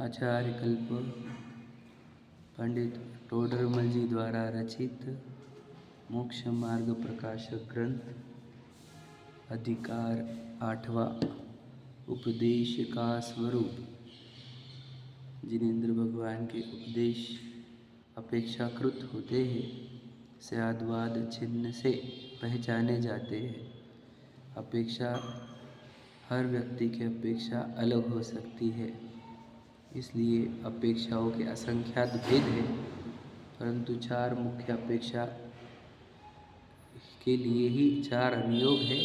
आचार्य कल्प पंडित टोडरमल जी द्वारा रचित मोक्ष मार्ग प्रकाशक ग्रंथ अधिकार 8वां उपदेश का स्वरूप। जिनेंद्र भगवान के उपदेश अपेक्षाकृत होते हैं, स्याद्वाद चिन्ह से पहचाने जाते हैं। अपेक्षा हर व्यक्ति की अपेक्षा अलग हो सकती है, इसलिए अपेक्षाओं के असंख्यात भेद हैं, परंतु चार मुख्य अपेक्षा के लिए ही चार अनुयोग है।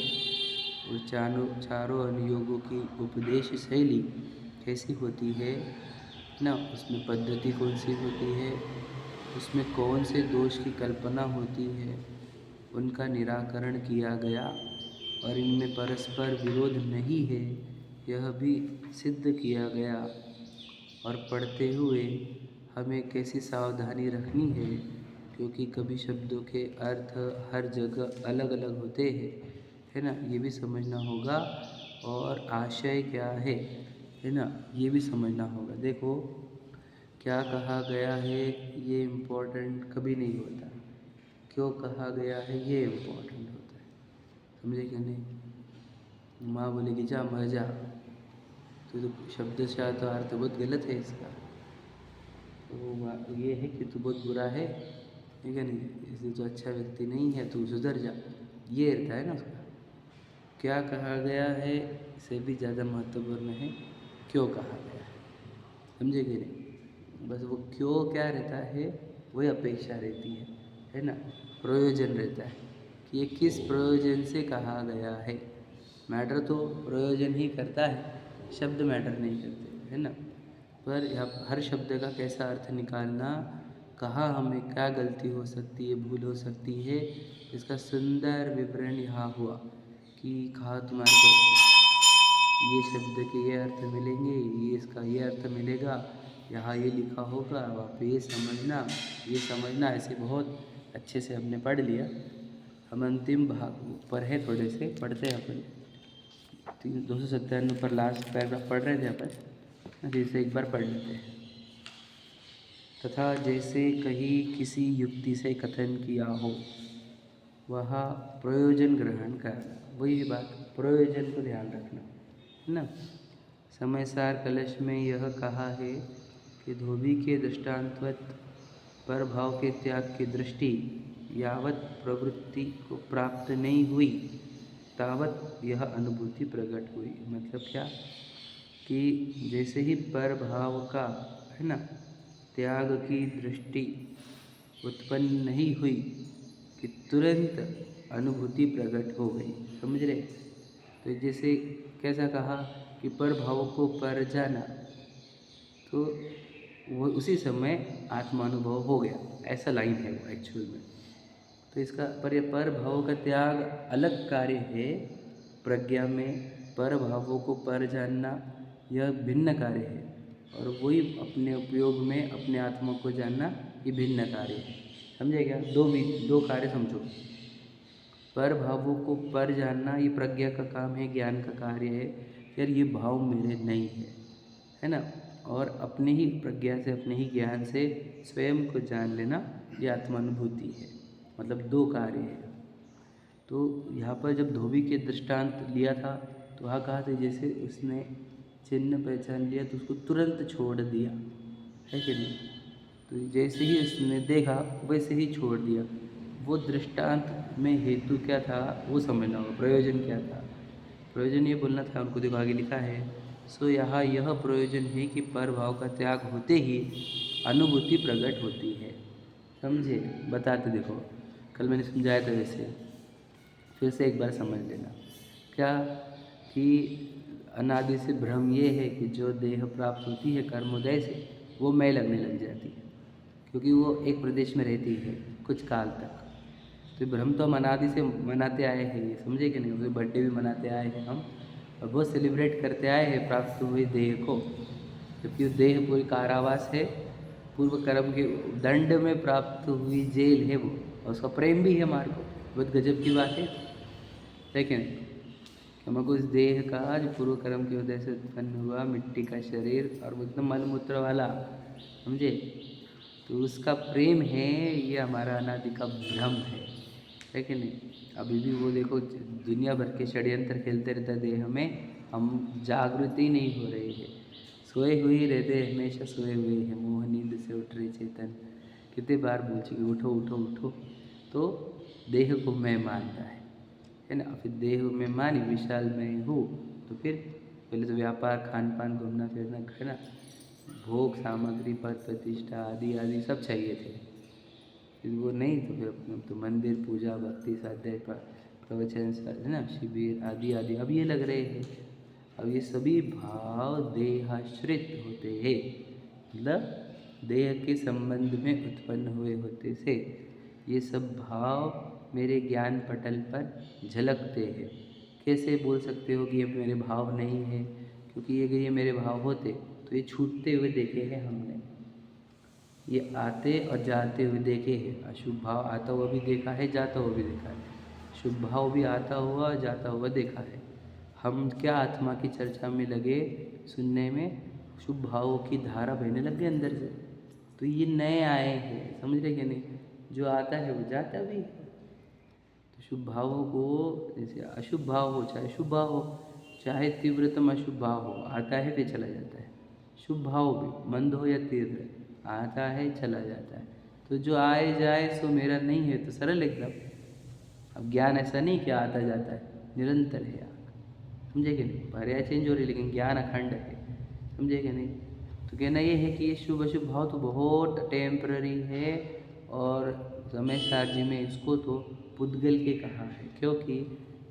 और चारों अनुयोगों की उपदेश शैली कैसी होती है ना, उसमें पद्धति कौन सी होती है, उसमें कौन से दोष की कल्पना होती है, उनका निराकरण किया गया और इनमें परस्पर विरोध नहीं है, यह भी सिद्ध किया गया। और पढ़ते हुए हमें कैसी सावधानी रखनी है, क्योंकि कभी शब्दों के अर्थ हर जगह अलग अलग होते हैं, है ना, ये भी समझना होगा। और आशय क्या है ना, ये भी समझना होगा। देखो क्या कहा गया है ये इम्पोर्टेंट कभी नहीं होता, क्यों कहा गया है ये इम्पोर्टेंट होता है। समझे क्या नहीं? माँ बोलेगी जा मर जा, तो शब्द से तो अर्थ बहुत गलत है इसका। तो ये है कि तू बहुत बुरा है, ठीक है नहीं, इसलिए तो अच्छा व्यक्ति नहीं है, तू सुधर जा, ये रहता है ना उसका। क्या कहा गया है इसे भी ज़्यादा महत्वपूर्ण है क्यों कहा गया है, समझे कि नहीं? बस वो क्यों क्या रहता है वही अपेक्षा रहती है ना। प्रयोजन रहता है कि ये किस प्रयोजन से कहा गया है। मैटर तो प्रयोजन ही करता है, शब्द मैटर नहीं करते, है ना। पर यहाँ हर शब्द का कैसा अर्थ निकालना, कहाँ हमें क्या गलती हो सकती है, भूल हो सकती है, इसका सुंदर विवरण यहाँ हुआ कि कहाँ तुम्हारे को ये शब्द के ये अर्थ मिलेंगे, ये इसका ये अर्थ मिलेगा, यहाँ ये लिखा होगा, वहाँ पे ये समझना, ऐसे बहुत अच्छे से हमने पढ़ लिया। हम अंतिम भाग पर है, थोड़े से पढ़ते हैं अपन। 297 पर लास्ट पैराग्राफ पढ़ रहे थे अपन, जैसे एक बार पढ़ लेते हैं। तथा जैसे कहीं किसी युक्ति से कथन किया हो, वह प्रयोजन ग्रहण करना, वही बात, प्रयोजन को ध्यान रखना, है ना। समयसार कलश में यह कहा है कि धोबी के दृष्टांतवत पर भाव के त्याग की दृष्टि यावत प्रवृत्ति को प्राप्त नहीं हुई, तावत यह अनुभूति प्रकट हुई। मतलब क्या कि जैसे ही पर भाव का, है ना, त्याग की दृष्टि उत्पन्न नहीं हुई कि तुरंत अनुभूति प्रकट हो गई, समझ रहे? तो जैसे कैसा कहा कि पर भाव को पर जाना, तो वो उसी समय आत्मानुभव हो गया, ऐसा लाइन है वो एक्चुअल में। तो इसका पर भाव का त्याग अलग कार्य है, प्रज्ञा में पर भावों को पर जानना यह भिन्न कार्य है, और वही अपने उपयोग में अपने आत्मा को जानना ये भिन्न कार्य है। समझे क्या? दो कार्य समझो। पर भावों को पर जानना ये प्रज्ञा का काम है, ज्ञान का कार्य है, यार ये भाव मेरे नहीं है ना। और अपने ही प्रज्ञा से, अपने ही ज्ञान से स्वयं को जान लेना ये आत्मानुभूति है। मतलब दो कार्य है। तो यहाँ पर जब धोबी के दृष्टांत लिया था तो वहाँ कहा था जैसे उसने चिन्ह पहचान लिया तो उसको तुरंत छोड़ दिया, है कि नहीं? तो जैसे ही उसने देखा वैसे ही छोड़ दिया। वो दृष्टांत में हेतु क्या था वो समझना होगा, प्रयोजन क्या था। प्रयोजन ये बोलना था उनको, देखो आगे लिखा है, सो यहाँ यह प्रयोजन है कि पर भाव का त्याग होते ही अनुभूति प्रकट होती है। समझे? बताते देखो, कल मैंने समझाया था, वैसे फिर से एक बार समझ लेना। क्या कि अनादि से भ्रम ये है कि जो देह प्राप्त होती है कर्मोदय से, वो मैं लगने लग जाती है, क्योंकि वो एक प्रदेश में रहती है कुछ काल तक। तो भ्रम तो हम अनादि से मनाते आए हैं, ये समझे कि नहीं? उसके बर्थडे भी मनाते आए हैं हम, और बहुत सेलिब्रेट करते आए हैं प्राप्त हुए देह को, जबकि देह पूरी कारावास है, पूर्व कर्म के दंड में प्राप्त हुई जेल है वो, और उसका प्रेम भी है हमारे को। बहुत गजब की बात है, लेकिन हमको उस देह का जो पूर्व कर्म के उदय से उत्पन्न हुआ मिट्टी का शरीर और वो एकदम मलमूत्र वाला, समझे, तो उसका प्रेम है, ये हमारा अनादि का भ्रम है कि नहीं। अभी भी वो देखो दुनिया भर के षड्यंत्र खेलते रहते देह में, हम जागृत ही नहीं हो रहे हैं, सोए हुए ही रहते, हमेशा सोए हुए हैं, मोह नींद से उठ रहे चेतन, कितने बार बोल चुके उठो उठो उठो। तो देह को मैं मानता है ना। फिर देह में मानी विशाल मैं हूँ, तो फिर पहले तो व्यापार, खान पान, घूमना फिरना, खाना, भोग सामग्री, पद प्रतिष्ठा आदि आदि सब चाहिए थे। फिर वो नहीं तो फिर तो मंदिर, पूजा, भक्ति, स्वाध्याय, प्रवचन, है ना, शिविर आदि आदि अब ये लग रहे हैं। अब ये सभी भाव देहाश्रित होते हैं, मतलब देह के संबंध में उत्पन्न हुए होते से ये सब भाव मेरे ज्ञान पटल पर झलकते हैं। कैसे बोल सकते हो कि ये मेरे भाव नहीं है? क्योंकि अगर ये मेरे भाव होते तो ये छूटते हुए देखे हैं हमने, ये आते और जाते हुए देखे हैं। अशुभ भाव आता हुआ भी देखा है, जाता हुआ भी देखा है, शुभ भाव भी आता हुआ जाता हुआ देखा है। हम क्या आत्मा की चर्चा में लगे सुनने में, शुभ भावों की धारा बहने लग गई अंदर से। तो ये नए आए हैं, समझ रहे क्या नहीं, जो आता है वो जाता भी है। तो शुभ भावों को, जैसे अशुभ भाव हो चाहे शुभ भाव हो, चाहे तीव्रतम अशुभ भाव हो, आता है फिर चला जाता है। शुभ भाव भी मंद हो या तीव्र, आता है चला जाता है। तो जो आए जाए सो मेरा नहीं है, तो सरल एकदम। अब ज्ञान ऐसा नहीं कि आता जाता है, निरंतर है, समझे कि नहीं। पर्याय चेंज हो रही लेकिन ज्ञान अखंड है, समझे कि नहीं। तो कहना ये है कि ये शुभ अशुभ भाव तो बहुत टेम्पररी है, और रमेश सर जी में इसको तो पुद्गल के कहा है, क्योंकि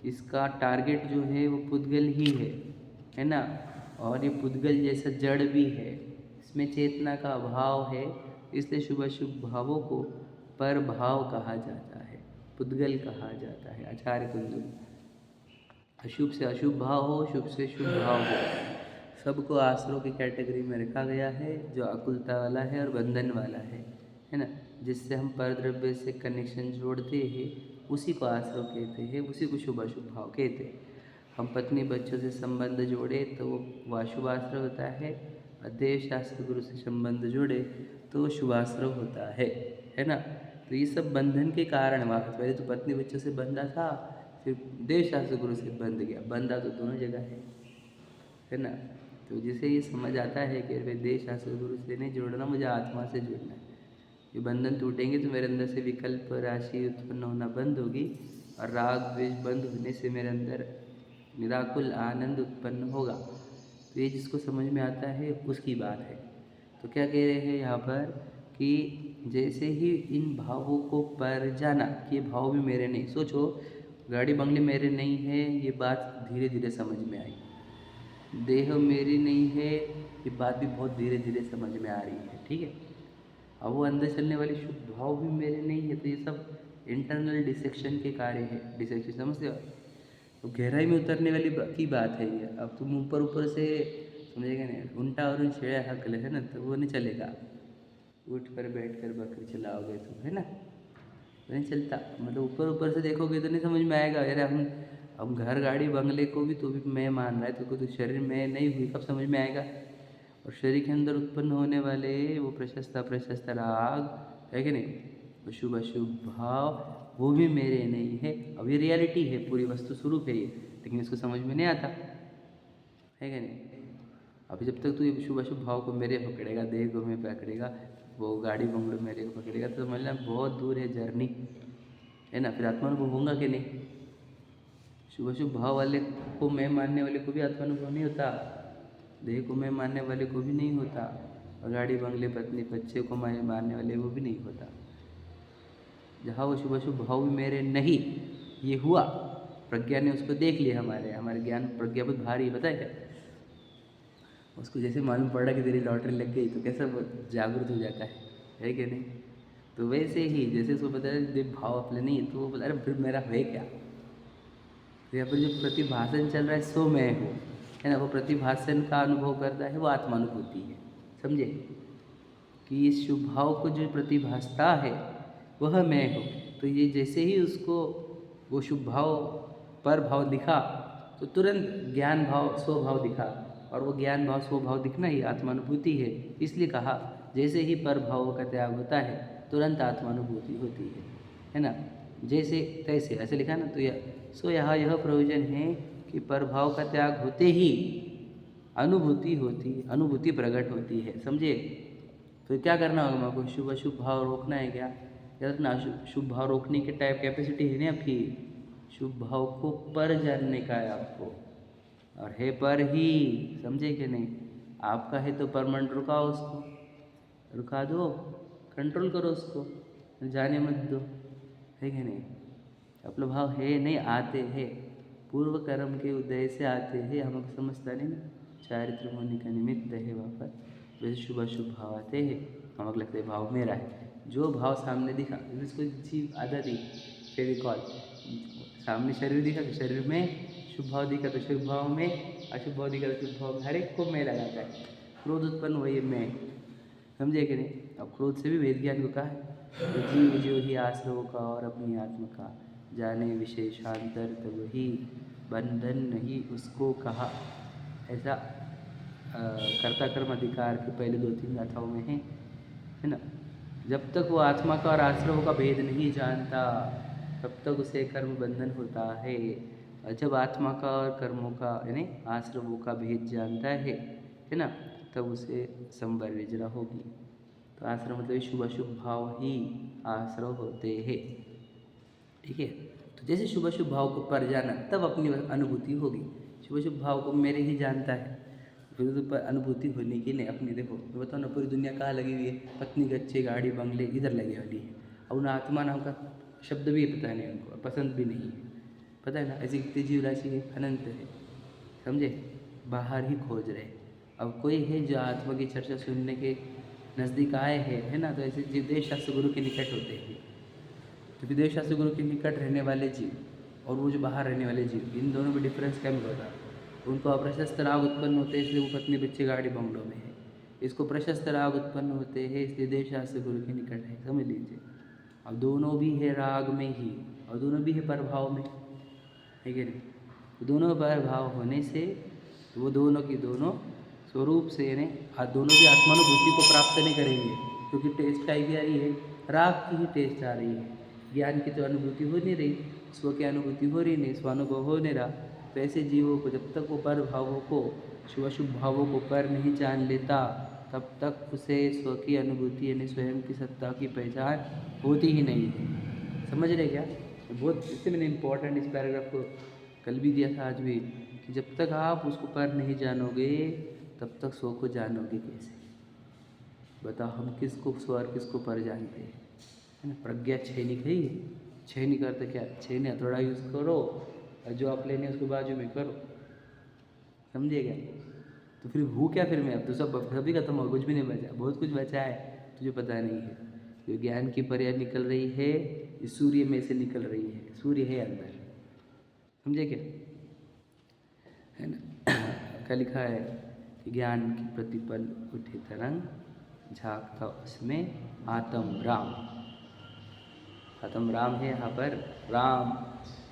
इसका टारगेट जो है वो पुद्गल ही है ना। और ये पुद्गल जैसा जड़ भी है, इसमें चेतना का अभाव है, इसलिए शुभ अशुभ भावों को पर भाव कहा जाता है, पुद्गल कहा जाता है। आचार्य कुंजु, अशुभ से अशुभ भाव हो, शुभ से शुभ भाव हो, सबको आश्रव की कैटेगरी में रखा गया है, जो अकुलता वाला है और बंधन वाला है ना। जिससे हम परद्रव्य से कनेक्शन जोड़ते हैं उसी को आश्रव कहते हैं, उसी को शुभ अशुभ भाव कहते हैं। हम पत्नी बच्चों से संबंध जोड़े तो वो अशुभ आश्रव होता है, अध्यय शास्त्र गुरु से संबंध जोड़े तो वो शुभाश्रव होता है ना। तो ये सब बंधन के कारण, पहले तो पत्नी बच्चों से बंधा था, फिर देव शास्त्र गुरु से बंध गया, बंधा तो दोनों जगह है ना। तो जिसे ये समझ आता है कि भाई देव शास्त्र गुरु से नहीं जोड़ना, मुझे आत्मा से जुड़ना है, ये बंधन टूटेंगे तो मेरे अंदर से विकल्प राशि उत्पन्न होना बंद होगी, और राग द्वेष बंद होने से मेरे अंदर निराकुल आनंद उत्पन्न होगा। तो ये जिसको समझ में आता है उसकी बात है। तो क्या कह रहे हैं यहाँ पर कि जैसे ही इन भावों को पर जाना कि ये भाव भी मेरे नहीं, सोचो गाड़ी बंगले मेरे नहीं है, ये बात धीरे धीरे समझ में आई। देह मेरी नहीं है, ये बात भी बहुत धीरे धीरे समझ में आ रही है, ठीक है। अब वो अंदर चलने वाले शुभ भाव भी मेरे नहीं है, तो ये सब इंटरनल डिसेक्शन के कार्य है। डिसेक्शन समझते हो, तो गहराई में उतरने वाली की बात है ये। अब तुम ऊपर ऊपर से समझेगा नहीं, उल्टा और छेड़ा हक है ना, तो वो नहीं चलेगा। उठ कर बैठ कर बकरी चलाओगे तुम, है ना, नहीं चलता। मतलब ऊपर ऊपर से देखोगे तो नहीं समझ में आएगा। अरे हम घर गाड़ी बंगले को भी तो भी मैं मान रहा है, तो शरीर में नहीं हुई, कब समझ में आएगा। और शरीर के अंदर उत्पन्न होने वाले वो प्रशस्त प्रशस्त राग है कि नहीं, अशुभ अशुभ भाव, वो भी मेरे नहीं है। अब ये रियलिटी है, पूरी वस्तु स्वरूप है ये, लेकिन इसको समझ में नहीं आता है कि नहीं। अभी जब तक तू ये शुभ अशुभ भाव को मेरे पकड़ेगा, देह को मैं पकड़ेगा, वो गाड़ी बंगलों मेरे को पकड़ेगा, तो समझना बहुत दूर है जर्नी, है ना। फिर आत्मानुभव होगा कि नहीं। शुभ अशुभ भाव वाले को मैं मानने वाले को भी आत्मानुभव नहीं होता, देह को मैं मानने वाले को भी नहीं होता, और गाड़ी बंगले पत्नी बच्चे को मैं मानने वाले वो भी नहीं होता। जहाँ वो शुभ अशुभ भाव भी मेरे नहीं, ये हुआ, प्रज्ञा ने उसको देख लिया। हमारे ज्ञान प्रज्ञा बहुत भारी है, पता है क्या। उसको जैसे मालूम पड़ा कि तेरी लॉटरी लग गई तो कैसा जागरूक हो जाता है कि नहीं। तो वैसे ही जैसे उसको पता है भाव अपने नहीं है, तो वो बोला अरे फिर मेरा है क्या। तो यहाँ पर जो प्रतिभाषण चल रहा है सो मैं हूँ, है ना। वो प्रतिभाषण का अनुभव करता है, वो आत्मानुभूति है, समझे। कि इस शुभ भाव को जो प्रतिभासता है वह मैं हूँ। तो ये जैसे ही उसको वो शुभ भाव पर भाव दिखा, तो तुरंत ज्ञान भाव स्वभाव दिखा, और वो ज्ञान भाव स्वभाव दिखना ही आत्मानुभूति है। इसलिए कहा जैसे ही पर भावों का त्याग होता है तुरंत आत्मानुभूति होती है ना। जैसे तैसे ऐसे लिखा ना, तो यहाँ यह प्रयोजन है कि परभाव का त्याग होते ही अनुभूति प्रकट होती है। समझे? तो क्या करना होगा मेरे को? शुभ अशुभ भाव रोकना है क्या? याद ना, शुभ भाव रोकने की टाइप कैपेसिटी है ना आपकी। शुभ भाव को पर जानने का है आपको, और है पर ही, समझे कि नहीं? आपका है तो परमानेंट रुकाओ उसको, रुका दो, कंट्रोल करो उसको, जाने मत दो, है कि नहीं? अपना भाव है नहीं, आते हैं पूर्व कर्म के उदय से आते हैं, हमको समझता नहीं ना, चारित्र होने का निमित्त है वहाँ पर। वैसे शुभ अशुभ भाव आते हैं, हमको लगता है भाव मेरा है। जो भाव सामने दिखा, जिसको चीज आदत दी फेविकॉल, सामने शरीर दिखा तो शरीर में शुभ भाव दिखा तो शुभ भाव में, अशुभ भाव दिखा तो शुभ भाव में, हर एक को मैं लगाता है। क्रोध उत्पन्न वही मैं, समझे कि नहीं? अब क्रोध से भी वेद ज्ञान को कहा है, तो जीव जो ही आश्रव का और अपनी आत्मा का जाने विशेषांतर, तब वही बंधन नहीं उसको कहा। ऐसा कर्ता कर्म अधिकार के पहले 2-3 गाथाओं में है ना। जब तक वो आत्मा का और आश्रव का भेद नहीं जानता तब तक उसे कर्म बंधन होता है। और जब आत्मा का और कर्मों का यानी आश्रवों का भेद जानता है ना, तब उसे संवर विजरा होगी। तो आश्रव मतलब शुभ अशुभ भाव ही आश्रव होते हैं, ठीक है। तो जैसे शुभ अशुभ भाव को पर जाना तब अपनी अनुभूति होगी। शुभ अशुभ भाव को मेरे ही जानता है, फिर तो पर अनुभूति होने की नहीं अपनी। देखो मैं बताओ ना, पूरी दुनिया कहाँ लगी हुई है? पत्नी गच्छे गाड़ी बंगले इधर लगी वाली है। अब उन्हें आत्मा नाम का शब्द भी पता नहीं, उनको पसंद भी नहीं है, पता है ना। ऐसी कितनी जीव राशि है, अनंत है, समझे? बाहर ही खोज रहे। अब कोई है जो आत्मा की चर्चा सुनने के नज़दीक आए हैं, है ना, तो ऐसे जीव देश शास्त्र गुरु के निकट होते हैं। तो विदेश शास्त्र गुरु के निकट रहने वाले जीव और वो जो बाहर रहने वाले जीव, इन दोनों में डिफरेंस क्या मिल होता है? उनको अप्रशस्त राग उत्पन्न होते हैं इसलिए वो पत्नी बच्चे गाड़ी बंगलों में है। इसको प्रशस्त राग उत्पन्न होते हैं इसलिए देश शास्त्र गुरु के निकट है, समझ लीजिए। अब दोनों भी है राग में ही और दोनों भी है प्रभाव में, है कि नहीं? तो दोनों प्रभाव होने से तो वो दोनों की दोनों स्वरूप से यानी दोनों भी आत्मानुभूति को प्राप्त नहीं करेंगे, क्योंकि टेस्ट का ही आ रही है, राग की ही टेस्ट आ रही है। ज्ञान की तो अनुभूति हो नहीं रही, स्व की अनुभूति हो रही नहीं, स्वानुभव हो नहीं रहा। तो ऐसे जीवों को जब तक वो पर भावों को, शुभ अशुभ भावों को पर नहीं जान लेता तब तक उसे स्व की अनुभूति यानी स्वयं की सत्ता की पहचान होती ही नहीं है। समझ रहे क्या? बहुत इससे मैंने इम्पोर्टेंट इस पैराग्राफ को कल भी दिया था, आज भी, कि जब तक आप उसको पर नहीं जानोगे तब तक स्व को जानोगे कैसे? बताओ, हम किसको स्व और किसको पर जानते हैं, है ना। प्रज्ञा छेनी गई, छेनी करते क्या, छेनी हथौड़ा यूज़ करो और जो आप लेने उसको बाजू में करो, समझिएगा। तो फिर हूँ क्या फिर मैं? अब तो सभी खत्म हो, कुछ भी नहीं बचा, बहुत कुछ बचा है तुझे पता नहीं है। जो ज्ञान की पर्याय निकल रही है इस सूर्य में से निकल रही है, सूर्य है अंदर, समझे क्या, है ना। क्या लिखा है कि ज्ञान की प्रतिपल उठे तरंग, झांकता उसमें आत्म राम। आत्म राम है यहाँ पर, राम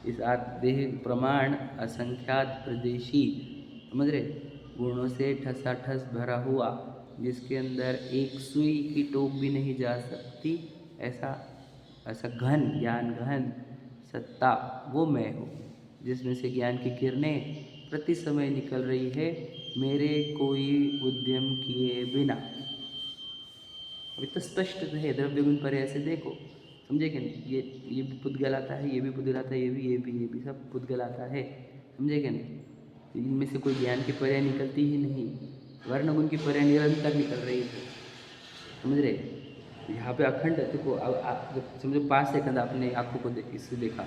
इस देह प्रमाण असंख्यात प्रदेशी, समझ रहे, गुणों से ठसाठस भरा हुआ, जिसके अंदर एक सुई की टोक भी नहीं जा सकती, ऐसा घन ज्ञान घन सत्ता वो मैं हूँ, जिसमें से ज्ञान की किरणें प्रति समय निकल रही है मेरे कोई उद्यम किए बिना। अभी तो स्पष्ट है, द्रव्य गुण पर ऐसे देखो, समझे कि नहीं? ये भी पुद्गल आता है, ये भी पुद्गल आता है, ये भी सब पुद्गल आता है, समझे कि नहीं? इनमें से कोई ज्ञान की पर्याय निकलती ही नहीं, वर्ण गुण की पर्याय निरंतर निकल रही है, समझ रहे? यहाँ पे अखंड देखो, अब आप जब समझो 5 सेकंड आपने आँखों को इससे देखा,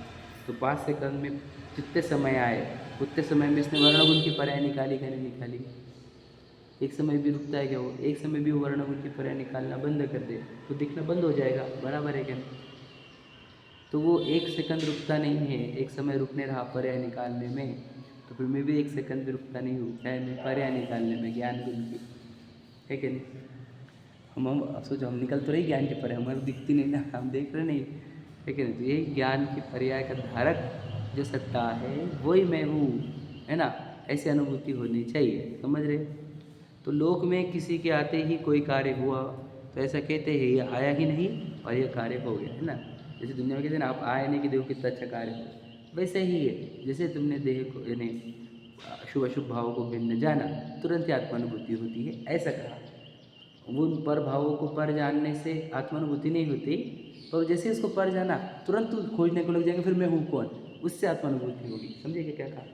तो 5 सेकंड में जितने समय आए उतने समय में इसने वर्ण गुण की पर्याय निकाली कि नहीं निकाली? एक समय भी रुकता है क्या? वो एक समय भी वो वर्ण गुण की पर्याय निकालना बंद कर दे तो दिखना बंद हो जाएगा, बराबर है क्या? तो वो 1 सेकंड रुकता नहीं है, एक समय रुकने रहा पर्याय निकालने में, तो फिर मैं भी 1 सेकंड भी रुकता नहीं हूँ क्या मैं पर्याय निकालने में ज्ञान गुण की, है कि नहीं? हम सोचो, हम निकल तो रही ज्ञान की पर्याय, हमारी दिखती नहीं ना, हम देख रहे नहीं, है कि नहीं? तो यही ज्ञान की पर्याय का धारक जो सत्ता है वही मैं हूँ, है ना, ऐसी अनुभूति होनी चाहिए, समझ रहे। तो लोक में किसी के आते ही कोई कार्य हुआ तो ऐसा कहते हैं ये आया ही नहीं और ये कार्य हो गया, है ना। जैसे दुनिया में कहते हैं ना, आप आए नहीं कि देखो कितना अच्छा कार्य हो, वैसे ही है। जैसे तुमने देह को यानी शुभ अशुभ भावों को भिन्न जाना, तुरंत ही आत्मानुभूति होती है, ऐसा कहा। उन पर भावों को पर जानने से आत्मानुभूति नहीं होती, पर जैसे इसको पर जाना तुरंत खोजने को लग जाएंगे, फिर मैं हूँ कौन, उससे आत्मानुभूति होगी। समझिए क्या कहा।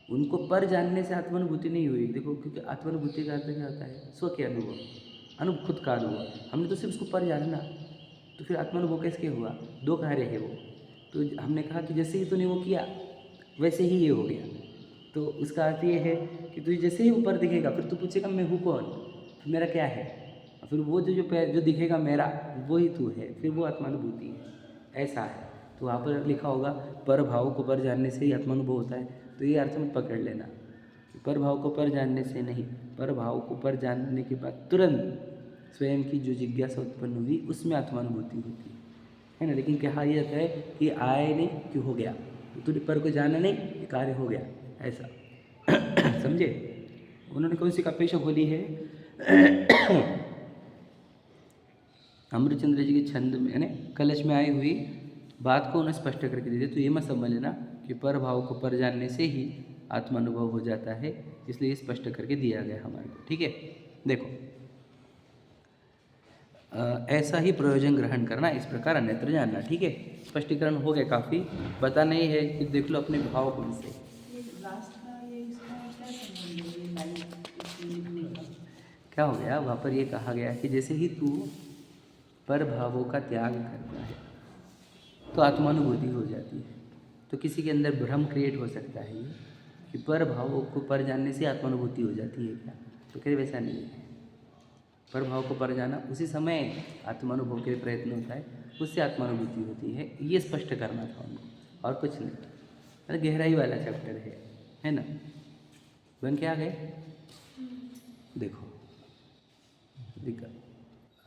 उनको पर जानने से आत्मानुभूति नहीं हुई, देखो, क्योंकि आत्मानुभूति का अर्थ क्या होता है, स्व के अनुभव, खुद का अनुभव। हमने तो सिर्फ उसको पर जानना, तो फिर आत्मानुभव कैसे हुआ, दो कार्य है वो। तो हमने कहा कि जैसे ही तूने वो किया वैसे ही ये हो गया, तो उसका अर्थ ये है कि तुझे जैसे ही ऊपर दिखेगा फिर तू पूछेगा मैं हूँ कौन, फिर मेरा क्या है, फिर वो जो दिखेगा मेरा वही तू है, फिर वो आत्मानुभूति है, ऐसा है। तो वहाँ पर लिखा होगा पर भाव को पर जानने से ही आत्मानुभव होता है, तो ये अर्थ में पकड़ लेना, पर भाव को पर जानने से नहीं, पर भाव को पर जानने के बाद तुरंत स्वयं की जो जिज्ञासा उत्पन्न हुई उसमें आत्मानुभूति होती है ना। लेकिन कहा यह जाता है कि आए नहीं कि हो गया, तो तूने पर को जाना नहीं, कार्य हो गया, ऐसा समझे। उन्होंने कौन सी काव्यशा बोली है अमृतचंद्र जी के छंद में, यानी कलश में आई हुई बात को उन्हें स्पष्ट करके दे दे। तो ये मत समझ लेना कि पर भाव को पर जानने से ही आत्मानुभव हो जाता है, इसलिए स्पष्ट करके दिया गया हमारे को, ठीक है। देखो, ऐसा ही प्रयोजन ग्रहण करना, इस प्रकार अन्यत्र जानना, ठीक है। स्पष्टीकरण हो गया काफ़ी, बता नहीं है कि देख लो अपने भाव कौन से। क्या हो गया वहाँ पर, ये कहा गया कि जैसे ही तू पर भावों का त्याग करता है तो आत्मानुभूति हो जाती है। तो किसी के अंदर भ्रम क्रिएट हो सकता है ये कि पर भावों को पर जानने से आत्मानुभूति हो जाती है क्या, तो कहीं वैसा नहीं है। पर भाव को पर जाना उसी समय आत्मानुभव के लिए प्रयत्न होता है, उससे आत्मानुभूति होती है, ये स्पष्ट करना था उनको, और कुछ नहीं। अरे गहराई वाला चैप्टर है ना। बन के आ गए, देखो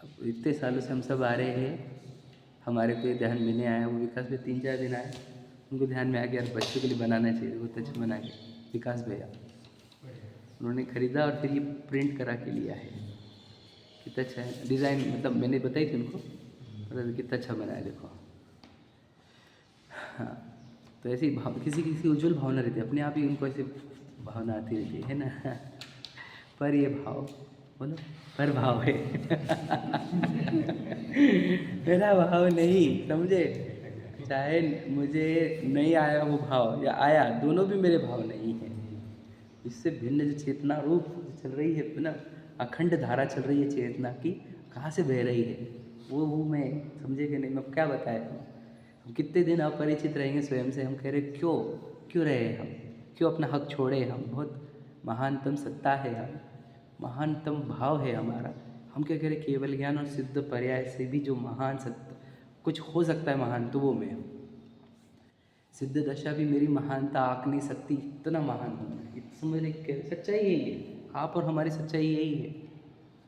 अब इतने सालों से हम सब आ रहे हैं, हमारे को ध्यान में नहीं आया, वो विकास में 3-4 दिन आए, उनको ध्यान में आ गया यार बच्चों के लिए बनाना चाहिए, बहुत अच्छा बना के विकास भैया उन्होंने ख़रीदा और फिर ये प्रिंट करा के लिया है। कितना अच्छा है डिज़ाइन, मतलब मैंने बताई थी उनको, मतलब कितना अच्छा बना है, देखो। हाँ, तो ऐसी भाव किसी किसी उज्ज्वल भावना रहती है, अपने आप ही उनको ऐसे भावना आती रहती है ना। पर ये भाव बोलो, पर भाव है मेरा भाव नहीं, समझे। चाहे मुझे नहीं आया वो भाव या आया, दोनों भी मेरे भाव नहीं है। इससे भिन्न जो चेतना रूप चल रही है ना, अखंड धारा चल रही है चेतना की, कहाँ से बह रही है वो मैं, समझे कि नहीं। मैं क्या बताए, हम कितने दिन अपरिचित रहेंगे स्वयं से। हम कह रहे क्यों रहे हम, क्यों अपना हक छोड़े हम, बहुत महानतम सत्ता है हम, महानतम भाव है हमारा। हम क्या कह रहे, केवल ज्ञान और सिद्ध पर्याय से भी जो महान सत्ता कुछ हो सकता है महान, तो वो मैं हूँ। सिद्ध दशा भी मेरी महानता आँक नहीं सकती, इतना महान हूँ मैं। समझने की सच्चाई यही है, आप और हमारी सच्चाई यही है।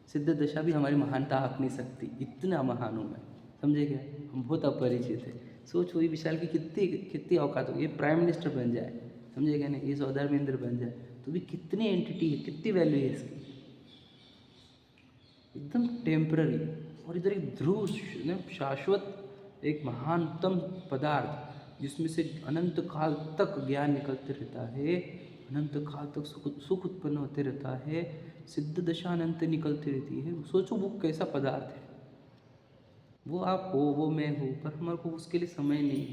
सिद्ध दशा भी हमारी महानता आँक नहीं सकती, इतना महान हूँ मैं, समझे क्या। हम बहुत अपरिचित है। सोचो ये विशाल की कितनी औकात हो, ये प्राइम मिनिस्टर बन जाए, समझे क्या नहीं, ये सौदामिंद्र बन जाए, तो भी कितनी एंटिटी है, कितनी वैल्यू है इसकी, एकदम टेम्पररी। और इधर एक ध्रुव शाश्वत एक महानतम पदार्थ, जिसमें से अनंत काल तक ज्ञान निकलते रहता है, अनंत काल तक सुख उत्पन्न होते रहता है, सिद्ध दशा अनंत निकलती रहती है। सोचो वो कैसा पदार्थ है। वो आप हो, वो मैं हूँ, पर हमारे को उसके लिए समय नहीं।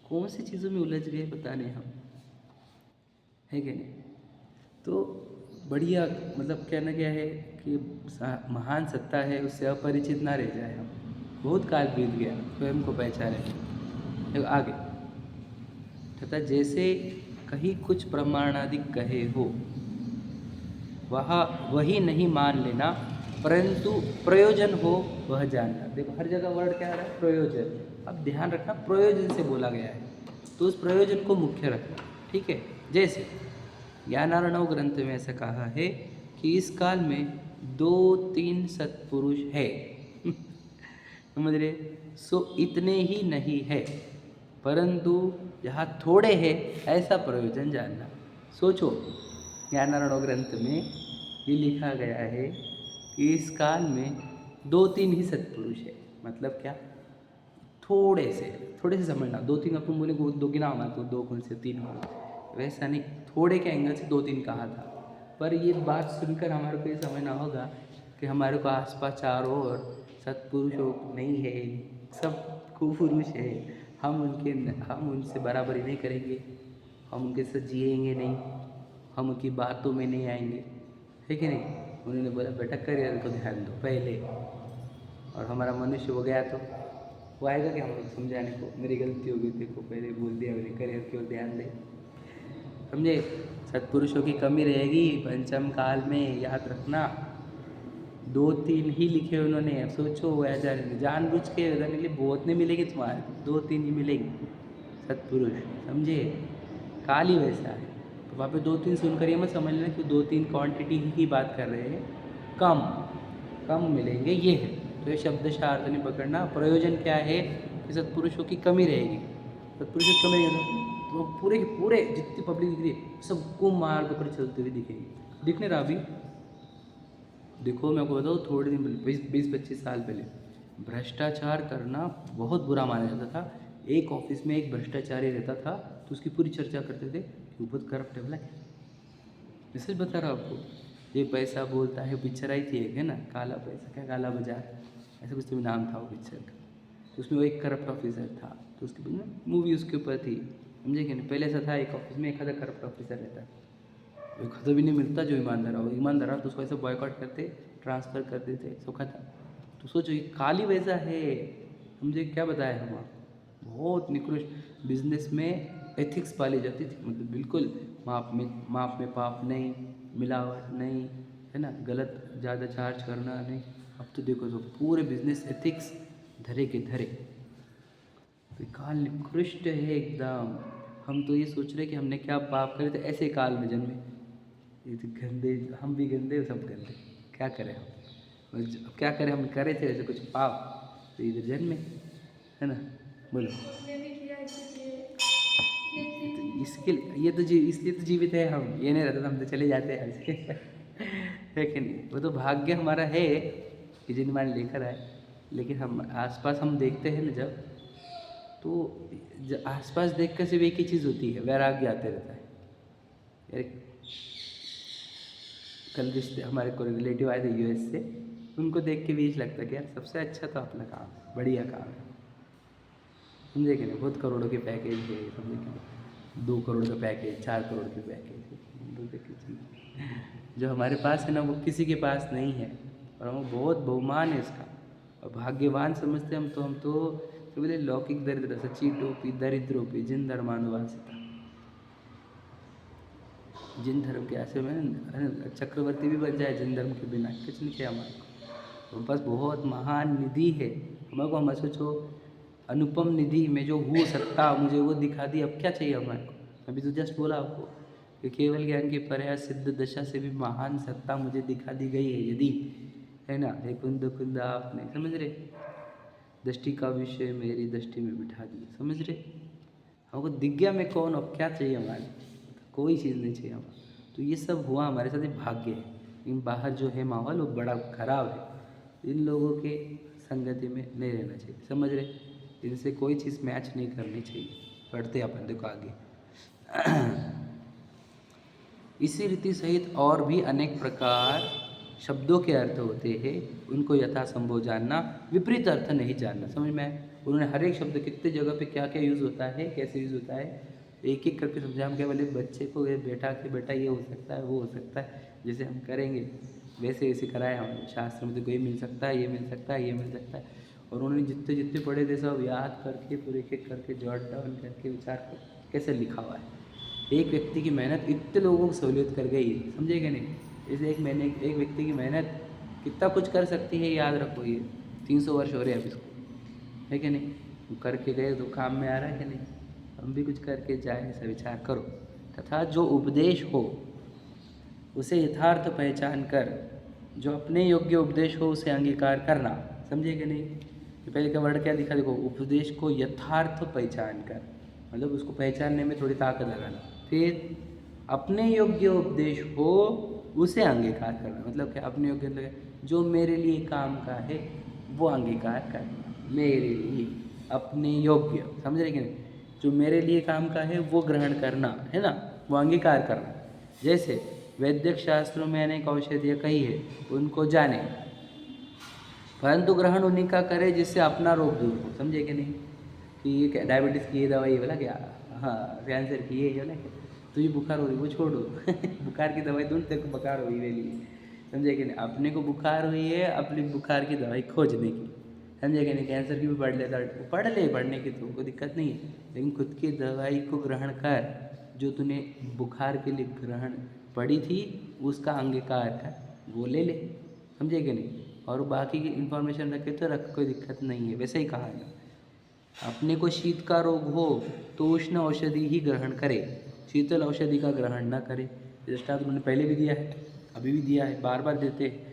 कौन सी चीज़ों में उलझ गए पता नहीं हम, है कि नहीं। तो बढ़िया, मतलब कहना क्या है कि महान सत्ता है, उससे अपरिचित ना रह जाए हम। बहुत काल बीत गया, स्वयं को पहचाने आगे। तथा जैसे कहीं कुछ प्रमाणादिक कहे हो, वही नहीं मान लेना, परंतु प्रयोजन हो वह जानना। देखो हर जगह वर्ड क्या आ रहा है, प्रयोजन। अब ध्यान रखना, प्रयोजन से बोला गया है, तो उस प्रयोजन को मुख्य रखना, ठीक है। जैसे ज्ञानार्णव ग्रंथ में ऐसा कहा है कि इस काल में 2-3 सत्पुरुष है समझ रहे, सो इतने ही नहीं है। परंतु यहाँ थोड़े हैं ऐसा प्रयोजन जानना। सोचो, ज्ञानार्णव ग्रंथ में ये लिखा गया है कि इस काल में 2-3 ही सत्पुरुष है। मतलब क्या? थोड़े से समझना। 2-3 अपन बोले दो गिना होना तो 2 कौन से 3 कौन से, वैसा नहीं। थोड़े के एंगल से 2-3 कहा था। पर ये बात सुनकर हमारे को ये समझना होगा कि हमारे को आसपास चारों ओर सत्पुरुष नहीं है, सब कुपुरुष है। हम उनसे बराबरी नहीं करेंगे, हम उनके साथ जिएंगे नहीं, हम उनकी बातों में नहीं आएंगे, है कि नहीं? उन्होंने बोला बेटा करियर को ध्यान दो पहले, और हमारा मनुष्य हो गया तो वो आएगा कि हम लोग समझाने को, मेरी गलती होगी, देखो पहले बोल दिया मैंने, करियर की ओर ध्यान दे। समझे? सत्पुरुषों की कमी रहेगी पंचम काल में, याद रखना। 2-3 ही लिखे उन्होंने। अब सोचो आचार्य ने जानबूझ के बताने के लिए, बहुत नहीं मिलेगी तुम्हारे, 2-3 ही मिलेंगे सत्पुरुष। समझे? काल ही वैसा है। तो वहाँ पे 2-3 सुनकर ये मत समझ लेना कि 2-3 क्वांटिटी की बात कर रहे हैं, कम मिलेंगे ये है। तो ये शब्द अर्थ नहीं पकड़ना। प्रयोजन क्या है कि सत्पुरुषों की कमी रहेगी। सत्पुरुषों की कमी रहेगी तो पूरे के पूरे जितनी पब्लिक दिख रही है सबको मार्ग पर चलते हुए दिखेगी। दिखने रहा अभी देखो, मैं आपको बताऊँ, थोड़े दिन पहले 20-25 साल पहले भ्रष्टाचार करना बहुत बुरा माना जाता था। एक ऑफिस में एक भ्रष्टाचारी रहता था तो उसकी पूरी चर्चा करते थे कि बहुत करप्ट है। बोला मैसेज बता रहा आपको, ये पैसा बोलता है। पिक्चर आई थी एक, है ना, काला पैसा, क्या काला बाजार, ऐसा कुछ तो भी नाम था वो पिक्चर का। तो उसमें वो एक करप्ट ऑफिसर था, तो उसकी मूवी उसके ऊपर थी। समझे कि नहीं? पहले ऐसा था, एक ऑफिस में एक आधा करप्ट ऑफिसर रहता, वो खत्म भी नहीं मिलता जो ईमानदार हो तो उसको ऐसे बॉयकॉट करते, ट्रांसफ़र कर देते, सब खत्म। तो सोचो ये काली वैसा है। समझे? क्या बताया हम आपको, बहुत निकृष्ट बिजनेस में एथिक्स पाली जाती थी। मतलब बिल्कुल माप में पाप नहीं, मिलावट नहीं, है ना, गलत ज़्यादा चार्ज करना नहीं। अब तो देखो तो पूरे बिजनेस एथिक्स धरे के धरे। तो काल निकृष्ट है एकदम। हम तो ये सोच रहे कि हमने क्या पाप करे थे, ऐसे काल में जन्मे। ये तो गंदे, हम भी गंदे, सब गंदे, क्या करें हम? अब क्या करें, हम करे थे ऐसे कुछ पाप तो इधर जन्मे, है ना। बोलो, इसके ये तो इसलिए तो जीवित है हम। ये नहीं रहता तो हम तो चले जाते हैं ऐसे है कि नहीं? वो तो भाग्य हमारा है कि जिनमान लेकर आए। लेकिन हम आसपास हम देखते हैं ना जब, तो आसपास देख कर सिर्फ एक ही चीज़ होती है, वैराग्य आते रहता है। यार कल रिश्ते हमारे को रिलेटिव आए थे US से, उनको देख के भी लगता है कि यार सबसे अच्छा तो अपना काम है, बढ़िया काम है। समझे कि नहीं? बहुत करोड़ों के पैकेज है, समझे कि नहीं? 2 करोड़ का पैकेज, 4 करोड़ के पैकेज है। जो हमारे पास है ना, वो किसी के पास नहीं है, और हम बहुत बहुमान है इसका, और भाग्यवान समझते हम तो बोले लौकिक दरिद्र सच्ची टोपी दरिद्रोपी जिन धर्मानुवासिता। जिन धर्म के ऐसे में चक्रवर्ती भी बन जाए जिन धर्म के बिना, कुछ नहीं किया हमारे को। तो बस बहुत महान निधि है हमारे को। हम सोचो अनुपम निधि में जो हो सत्ता मुझे वो दिखा दी, अब क्या चाहिए हमारे को? अभी तो जस्ट बोला आपको कि केवल ज्ञान के पर्याय सिद्ध दशा से भी महान सत्ता मुझे दिखा दी गई है यदि, है ना। हे कुंद आपने, समझ रहे, दृष्टि का विषय मेरी दृष्टि में बिठा दी, समझ रहे। हमको दिख गया मैं कौन, अब क्या चाहिए हमारे? कोई चीज़ नहीं चाहिए हमारे। तो ये सब हुआ हमारे साथ, ये भाग्य है। लेकिन बाहर जो है माहौल वो बड़ा खराब है। इन लोगों के संगति में नहीं रहना चाहिए, समझ रहे। इनसे कोई चीज़ मैच नहीं करनी चाहिए। पढ़ते अपन देखो आगे इसी रीति सहित और भी अनेक प्रकार शब्दों के अर्थ होते हैं, उनको यथासंभव जानना, विपरीत अर्थ नहीं जानना। समझ में आए? उन्होंने हर एक शब्द कितने जगह पे क्या क्या यूज़ होता है, कैसे यूज़ होता है, एक एक करके समझा। हम क्या बोले, बच्चे को बैठा के बेटा ये हो सकता है, वो हो सकता है, जैसे हम करेंगे वैसे वैसे कराए हम। शास्त्र में तो ये मिल सकता है, ये मिल सकता है, ये मिल सकता है। और उन्होंने जितने जितने पढ़े थे सब याद करके पूरे एक एक करके जॉट डाउन करके विचार कर कैसे लिखा हुआ है। एक व्यक्ति की मेहनत इतने लोगों को सहूलियत कर गई, समझेगा नहीं। इसे एक व्यक्ति की मेहनत कितना कुछ कर सकती है, याद रखो। ये 300 वर्ष हो रहे हैं अब इसको, है कि नहीं? करके गए तो काम में आ रहा है कि नहीं? हम भी कुछ करके जाए, ऐसा विचार करो। तथा जो उपदेश हो उसे यथार्थ पहचान कर, जो अपने योग्य उपदेश हो उसे अंगीकार करना, समझे कि नहीं? पहले का वर्ड क्या दिखा, देखो, उपदेश को यथार्थ पहचान कर, मतलब उसको पहचानने में थोड़ी ताकत लगाना। फिर अपने योग्य उपदेश हो उसे अंगीकार करना, मतलब क्या, अपने योग्य मतलब जो मेरे लिए काम का है वो अंगीकार करना, मेरे लिए अपने योग्य, समझ रहे कि नहीं, जो मेरे लिए काम का है वो ग्रहण करना है ना, वो अंगीकार करना। जैसे वैद्यक शास्त्रों में अनेक औषधियाँ कही है, उनको जाने, परंतु ग्रहण उन्हीं का करे जिससे अपना रोग दूर हो, समझे कि नहीं, कि ये क्या डायबिटीज़ की ये दवाई बोला क्या, हाँ कैंसर की ये बोला क्या, तुझे बुखार हो रही वो छोड़ो बुखार की दवाई ढूंढ, तेरे को बुखार हुई मेरे लिए, समझे कि नहीं, अपने को बुखार हुई है अपनी बुखार की दवाई खोजने की, समझे कि नहीं, कैंसर की भी पढ़ लेता, पढ़ ले, पढ़ने की तो कोई दिक्कत नहीं है, लेकिन खुद की दवाई को ग्रहण कर, जो तूने बुखार के लिए ग्रहण पड़ी थी उसका अंगीकार कर, वो ले ले, समझे कि नहीं, और बाकी की इन्फॉर्मेशन रखे तो रख, कोई दिक्कत नहीं है। वैसे ही कहा है, अपने को शीत का रोग हो तो उष्ण औषधि ही ग्रहण करे, शीतल औषधि का ग्रहण न करे। दृष्टांत उन्होंने पहले भी दिया है, अभी भी दिया है, बार बार देते हैं।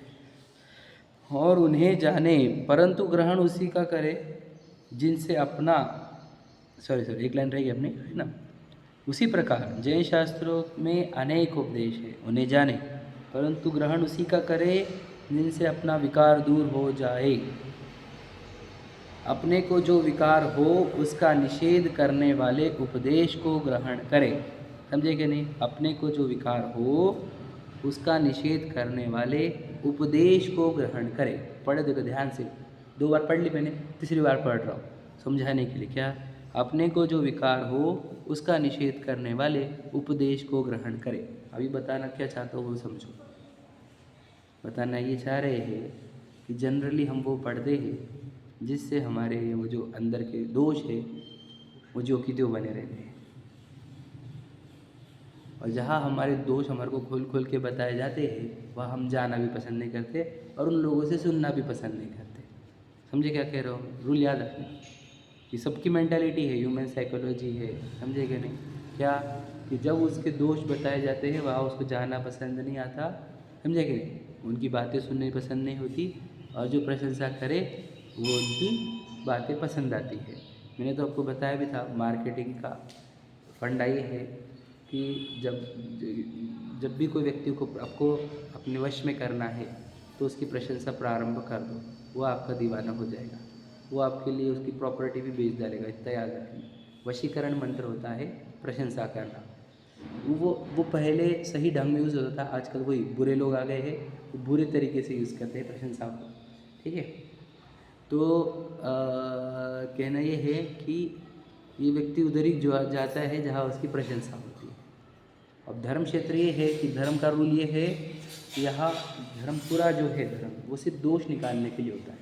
और उन्हें जाने, परंतु ग्रहण उसी का करे जिनसे अपना, सॉरी एक लाइन रहेगी अपनी, है ना। उसी प्रकार जैन शास्त्रों में अनेक उपदेश है, उन्हें जाने, परंतु ग्रहण उसी का करे जिनसे अपना विकार दूर हो जाए। अपने को जो विकार हो उसका निषेध करने वाले उपदेश को ग्रहण करें, समझे कि नहीं, अपने को जो विकार हो उसका निषेध करने वाले उपदेश को ग्रहण करें। पढ़े देखो ध्यान से, 2 बार पढ़ ली मैंने, तीसरी बार पढ़ रहा हूँ समझाने के लिए। क्या, अपने को जो विकार हो उसका निषेध करने वाले उपदेश को ग्रहण करें। अभी बताना क्या चाहता हूँ वो समझो। बताना ये चाह रहे हैं कि जनरली हम वो पढ़ते हैं जिससे हमारे वो जो अंदर के दोष है वो जो कि त्यो बने रहते हैं, और जहाँ हमारे दोष हमारे को खोल खोल के बताए जाते हैं वहाँ हम जाना भी पसंद नहीं करते और उन लोगों से सुनना भी पसंद नहीं करते। समझे क्या कह रहा हूँ, रूल याद रखना, ये सबकी मेंटालिटी है, ह्यूमन साइकोलॉजी है, समझे क्या नहीं, क्या कि जब उसके दोष बताए जाते हैं वहाँ उसको जाना पसंद नहीं आता, समझे कि नहीं, उनकी बातें सुननी पसंद नहीं होती, और जो प्रशंसा करे वो उनकी बातें पसंद आती है। मैंने तो आपको बताया भी था, मार्केटिंग का फंडा ये है कि जब भी कोई व्यक्ति को आपको अपने वश में करना है तो उसकी प्रशंसा प्रारंभ कर दो, वो आपका दीवाना हो जाएगा, वो आपके लिए उसकी प्रॉपर्टी भी बेच डालेगा, इतना याद रखना। वशीकरण मंत्र होता है प्रशंसा करना, वो पहले सही ढंग में यूज़ होता था, आजकल वही बुरे लोग आ गए हैं, वो बुरे तरीके से यूज़ करते हैं प्रशंसा को, ठीक है। तो कहना ये है कि ये व्यक्ति उधर ही जो जाता है जहाँ उसकी प्रशंसा होती है। अब धर्म क्षेत्र ये है कि धर्म का रूल ये है कि यहाँ धर्म पूरा जो है धर्म वो सिर्फ दोष निकालने के लिए होता है,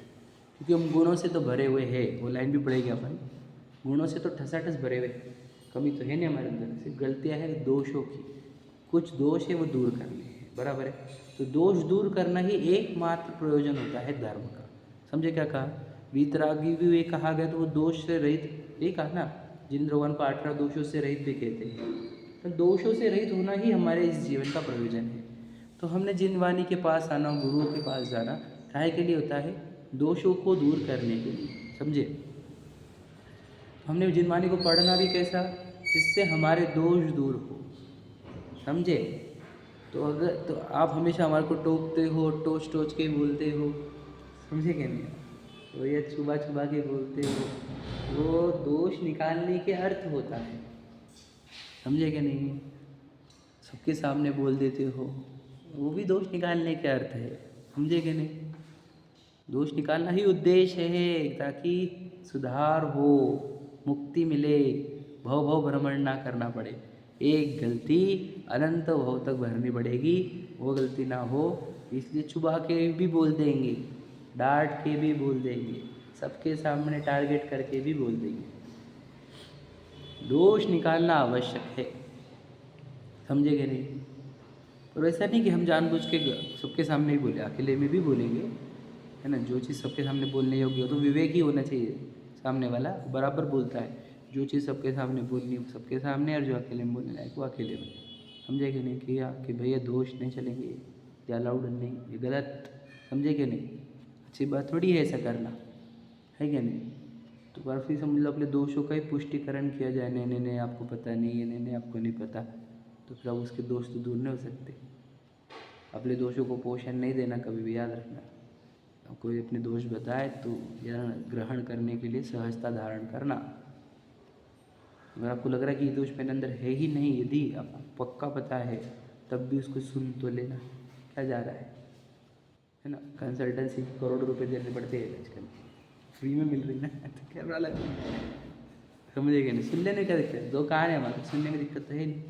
क्योंकि हम गुणों से तो भरे हुए हैं, वो लाइन भी पढ़ेगी अपन, गुणों से तो ठसाठस भरे हुए, कमी तो है नहीं हमारे अंदर, सिर्फ गलतियाँ हैं दोषों की, कुछ दोष है वो दूर करने हैं, बराबर है। तो दोष दूर करना ही एकमात्र प्रयोजन होता है धर्म का, समझे क्या कहा, वीतरागी भी ये कहा गया तो वो दोष से रहित, ये कहा ना, जिन भगवान को 18 दोषों से रहित भी कहते हैं, तो दोषों से रहित होना ही हमारे इस जीवन का प्रयोजन है। तो हमने जिन वाणी के पास आना, गुरुओं के पास जाना काहे के लिए होता है, दोषों को दूर करने के लिए, समझे। हमने जिन वाणी को पढ़ना भी कैसा, जिससे हमारे दोष दूर हो, समझे। तो अगर तो आप हमेशा हमारे को टोकते हो, टोच टोच के बोलते हो, समझे क्या नहीं, तो ये छुपा छुपा के बोलते हो, वो दोष निकालने के अर्थ होता है, समझे क्या नहीं, सबके सामने बोल देते हो, वो भी दोष निकालने के अर्थ है, समझे क्या नहीं। दोष निकालना ही उद्देश्य है ताकि सुधार हो, मुक्ति मिले, भव भव भ्रमण ना करना पड़े। एक गलती अनंत भव तक भरनी पड़ेगी, वो गलती ना हो, इसलिए छुपा के भी बोल देंगे, डांट के भी बोल देंगे, सबके सामने टारगेट करके भी बोल देंगे। दोष निकालना आवश्यक है, समझे कि नहीं। और ऐसा नहीं कि हम जानबूझ के सबके सामने ही बोले, अकेले में भी बोलेंगे, है ना। जो चीज़ सबके सामने बोलने योग्य हो तो विवेक ही होना चाहिए, सामने वाला बराबर बोलता है, जो चीज़ सबके सामने बोलनी हो सबके सामने, और जो अकेले में बोलने लायक वो अकेले में, समझे कि नहीं, किया कि भैया दोष नहीं चलेंगे, ये अलाउड नहीं, ये गलत, समझे कि नहीं, अच्छी बात थोड़ी है ऐसा करना, है क्या नहीं? तो बार फिर समझ लो अपने दोषों का ही पुष्टिकरण किया जाए, नहीं नहीं नहीं आपको पता नहीं है, नहीं नहीं आपको नहीं पता, तो फिर अब उसके दोष तो दूर नहीं हो सकते। अपने दोषों को पोषण नहीं देना, कभी भी याद रखना। अब कोई अपने दोष बताए तो यह ग्रहण करने के लिए सहजता धारण करना। अगर आपको लग रहा है कि ये दोष मेरे अंदर है ही नहीं, यदि आपको पक्का पता है, तब भी उसको सुन तो लेना, क्या जा रहा है ना? कंसल्टेंसी करोड़ रुपए देने पड़ते हैं आजकल, फ्री में मिल रही ना तो क्या वाला समझेगा नहीं, सुन लेने का दिक्कत, दो कान है हमारे, सुनने में दिक्कत तो है नहीं,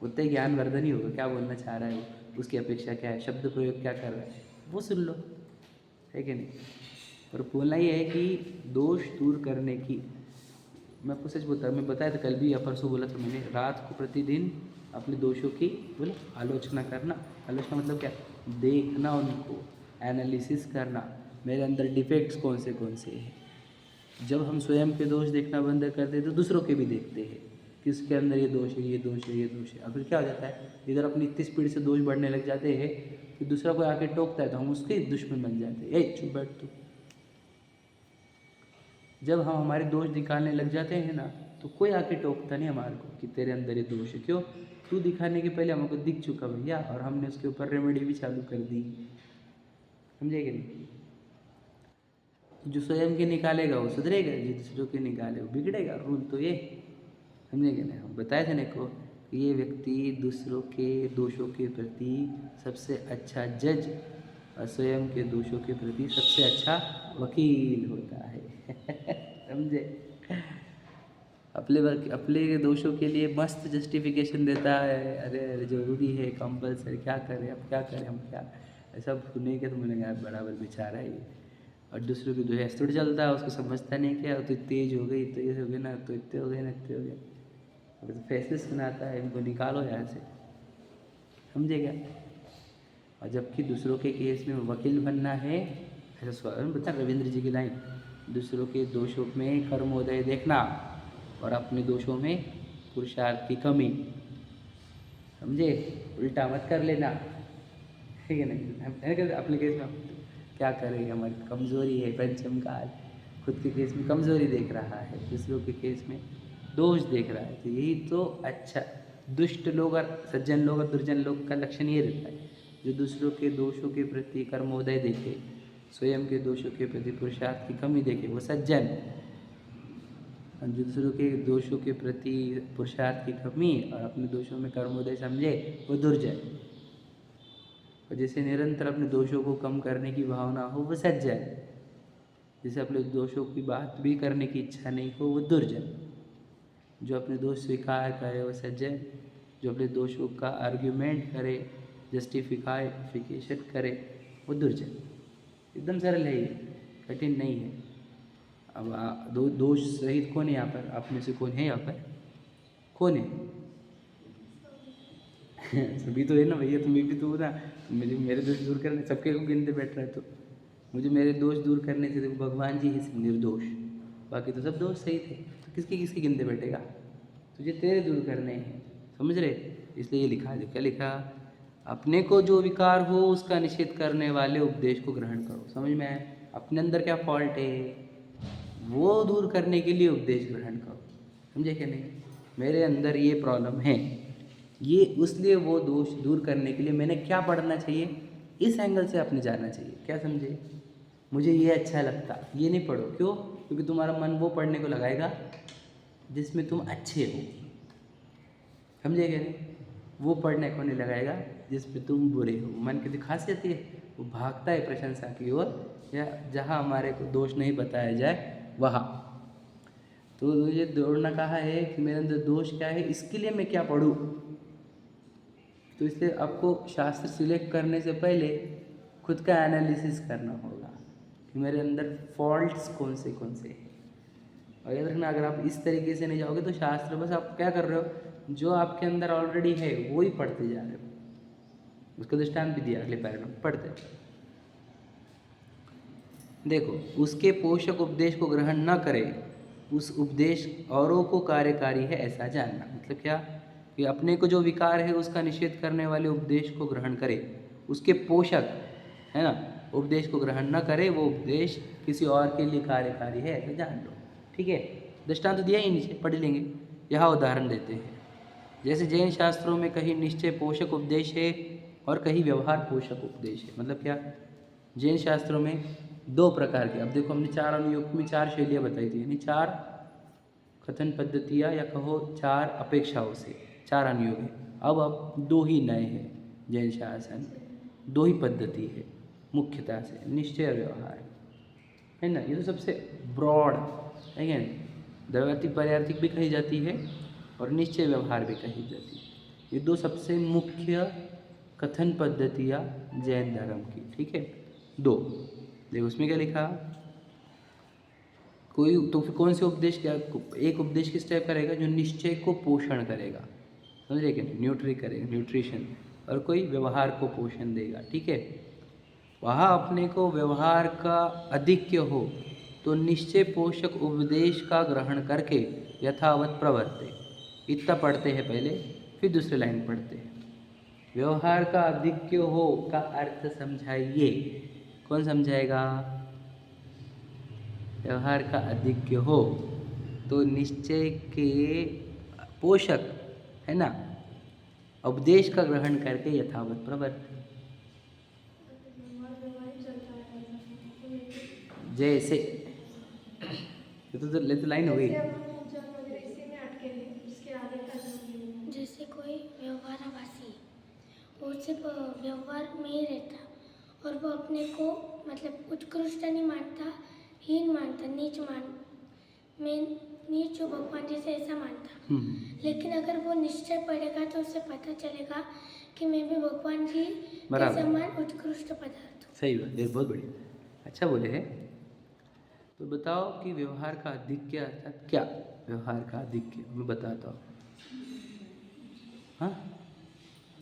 उतना ही ज्ञानवर्धन ही होगा, क्या बोलना चाह रहा है वो, उसकी अपेक्षा क्या है, शब्द प्रयोग क्या कर रहा है, वो सुन लो, है कि नहीं? और बोलना ये है कि दोष दूर करने की, मैं आपको सच बोलता, मैं बताया था कल भी या परसों बोला था मैंने, रात को प्रतिदिन अपने दोषों की बोला आलोचना करना। आलोचना मतलब क्या? देखना उनको, एनालिसिस करना, मेरे अंदर डिफेक्ट्स कौन से हैं। जब हम स्वयं के दोष देखना बंद कर देते तो दूसरों के भी देखते हैं कि उसके अंदर ये दोष है, ये दोष है, ये दोष है। अब फिर क्या हो जाता है, इधर अपनी इतनी स्पीड से दोष बढ़ने लग जाते हैं कि दूसरा कोई आके टोकता है तो हम उसके दुश्मन बन जाते हैं, ए चुप बैठ तू। जब हम हमारे दोष निकालने लग जाते हैं ना, तो कोई आके टोकता नहीं हमारे को कि तेरे अंदर ये दोष है। क्यों? तू दिखाने के पहले हमको दिख चुका भैया, और हमने उसके ऊपर रेमेडी भी चालू कर दी, समझे कि नहीं? जो स्वयं के निकालेगा वो सुधरेगा, जो दूसरों के निकाले वो बिगड़ेगा। रूल तो ये, समझे कि नहीं? हम बताए थे ना को कि ये व्यक्ति दूसरों के दोषों के प्रति सबसे अच्छा जज और स्वयं के दोषों के प्रति सबसे अच्छा वकील होता है समझे? अपने दोषों के लिए मस्त जस्टिफिकेशन देता है, अरे जरूरी है, कंपल्सरी, क्या करें अब, क्या करें हम, क्या ऐसा सुने के तो मैंने कहा बराबर बेचारा है ये। और दूसरों की दोष थोड़ी चलता है, उसको समझता नहीं क्या, तो तेज हो गई, तो ये हो गए ना, तो इतने हो गए ना, इतने हो गए। अब तो फैसले सुनाता है, इनको निकालो यहाँ से, समझे क्या? और जबकि दूसरों के केस में वकील बनना है, ऐसा बता रविंद्र जी की लाइन, दूसरों के दोषों में कर्मोदय देखना और अपने दोषों में पुरुषार्थ की कमी, समझे? उल्टा मत कर लेना, ठीक है नहीं? अपने केस में क्या करें, हमारी कमज़ोरी है, पंचम काल, खुद के केस में कमज़ोरी देख रहा है, दूसरों के केस में दोष देख रहा है। तो यही तो अच्छा दुष्ट लोग और सज्जन लोग और दुर्जन लोग का लक्षण ये रहता है, जो दूसरों के दोषों के प्रति कर्मोदय देखे, स्वयं के दोषों के प्रति पुरुषार्थ की कमी देखे, वो सज्जन। और जो दूसरों के दोषों के प्रति पुरुषार्थ की कमी और अपने दोषों में कर्मोदय समझे, वो दुर्जन। और जैसे निरंतर अपने दोषों को कम करने की भावना हो, वो सज्जन। जैसे अपने दोषों की बात भी करने की इच्छा नहीं हो, वो दुर्जन। जो अपने दोष स्वीकार करे वो सज्जन, जो अपने दोषों का आर्ग्यूमेंट करे, जस्टिफिकेशन करे, वो दुर्जन। एकदम सरल है ये, कठिन नहीं है। अब दोष सहित कौन है यहाँ पर? आप में से कौन है यहाँ पर? कौन है? सभी तो है ना भैया, तुम्हें भी तो ना, मुझे मेरे दोष दूर करने, सबके को गिनते बैठ रहा है, तो मुझे मेरे दोष दूर करने से देखो भगवान जी ही निर्दोष, बाकी तो सब दोष सही थे, तो किसके गिनते बैठेगा? तुझे तेरे दूर करने हैं, समझ रहे? इसलिए ये लिखा है, क्या लिखा? अपने को जो विकार हो उसका निषेध करने वाले उपदेश को ग्रहण करो। समझ में आया? अपने अंदर क्या फॉल्ट है वो दूर करने के लिए उपदेश ग्रहण करो, समझे कि नहीं? मेरे अंदर ये प्रॉब्लम है, ये इसलिए वो दोष दूर करने के लिए मैंने क्या पढ़ना चाहिए, इस एंगल से आपने जाना चाहिए, क्या समझे? मुझे ये अच्छा लगता, ये नहीं पढ़ो। क्यों? क्योंकि तुम्हारा मन वो पढ़ने को लगाएगा जिसमें तुम अच्छे हो, समझे क्या नहीं? वो पढ़ने को नहीं लगाएगा जिसमें तुम बुरे हो। मन की जो खासियत है, वो भागता है प्रशंसा की ओर, या जहाँ हमारे को दोष नहीं बताया जाए वहाँ। तो ये दौड़ना कहा है कि मेरे अंदर दोष क्या है, इसके लिए मैं क्या पढ़ूँ। तो इसलिए आपको शास्त्र सिलेक्ट करने से पहले खुद का एनालिसिस करना होगा कि मेरे अंदर फॉल्ट्स कौन से हैं। और याद रखना, अगर आप इस तरीके से नहीं जाओगे तो शास्त्र बस आप क्या कर रहे हो, जो आपके अंदर ऑलरेडी है वो ही पढ़ते जा रहे हो। उसका दृष्टांत भी दिया अगले पैराग्राफ, पढ़ते देखो, उसके पोषक उपदेश को ग्रहण न करे, उस उपदेश औरों को कार्यकारी है ऐसा जानना। मतलब क्या कि अपने को जो विकार है उसका निषेध करने वाले उपदेश को ग्रहण करे, उसके पोषक है ना, उपदेश को ग्रहण न करे वो उपदेश किसी और के लिए कार्यकारी है, ऐसा जान लो। ठीक है, दृष्टांत तो दिया ही नीचे, पढ़ लेंगे। यहाँ उदाहरण देते हैं, जैसे जैन शास्त्रों में कहीं निश्चय पोषक उपदेश है और कहीं व्यवहार पोषक उपदेश है। मतलब क्या, जैन शास्त्रों में दो प्रकार के, अब देखो हमने 4 अनुयोग में 4 शैलियाँ बताई थी, यानी 4 कथन पद्धतियाँ या कहो 4 अपेक्षाओं से 4 अनुयोग है। अब 2 ही नए हैं जैन शासन में, 2 ही पद्धति है मुख्यतः से, निश्चय और व्यवहार, है ना। ये तो सबसे ब्रॉड है क्या, दैवार्थिक पार्यार्थिक भी कही जाती है और निश्चय व्यवहार भी कही जाती है। ये 2 सबसे मुख्य कथन पद्धतियाँ जैन धर्म की। ठीक है, 2 देखो उसमें क्या लिखा, कोई तो फिर कौन से उपदेश, क्या एक उपदेश किस टाइप का रहेगा, जो निश्चय को पोषण करेगा, समझ रहे कि न्यूट्री करेगा, न्यूट्रिशन, और कोई व्यवहार को पोषण देगा। ठीक है, वहाँ अपने को व्यवहार का अधिक्य हो तो निश्चय पोषक उपदेश का ग्रहण करके यथावत प्रवर्ते, इतना पढ़ते हैं पहले, फिर दूसरी लाइन पढ़ते हैं। व्यवहार का अधिक्य हो का अर्थ समझाइए, कौन समझाएगा। व्यवहार का अधिक्य हो तो निश्चय के पोषक, है ना, उपदेश का ग्रहण करके यथावत प्रवर्ते। जैसे ये तो लाइन हो गई। जैसे कोई व्यवहाराभासी है, वो सिर्फ व्यवहार में ही रहता और वो अपने को मतलब उत्कृष्ट नहीं मानता, हीन मानता, नीच जो भगवान जैसे ऐसा मानता। लेकिन अगर वो निश्चय पड़ेगा तो उसे पता चलेगा कि मैं भी भगवान जी के समान उत्कृष्ट पदार्थ हूँ। सही बात, ये बहुत बढ़िया, अच्छा बोले हैं। तो बताओ कि व्यवहार का अधिक्य अर्थात क्या, व्यवहार का अधिक्य मैं बताता हूँ। हाँ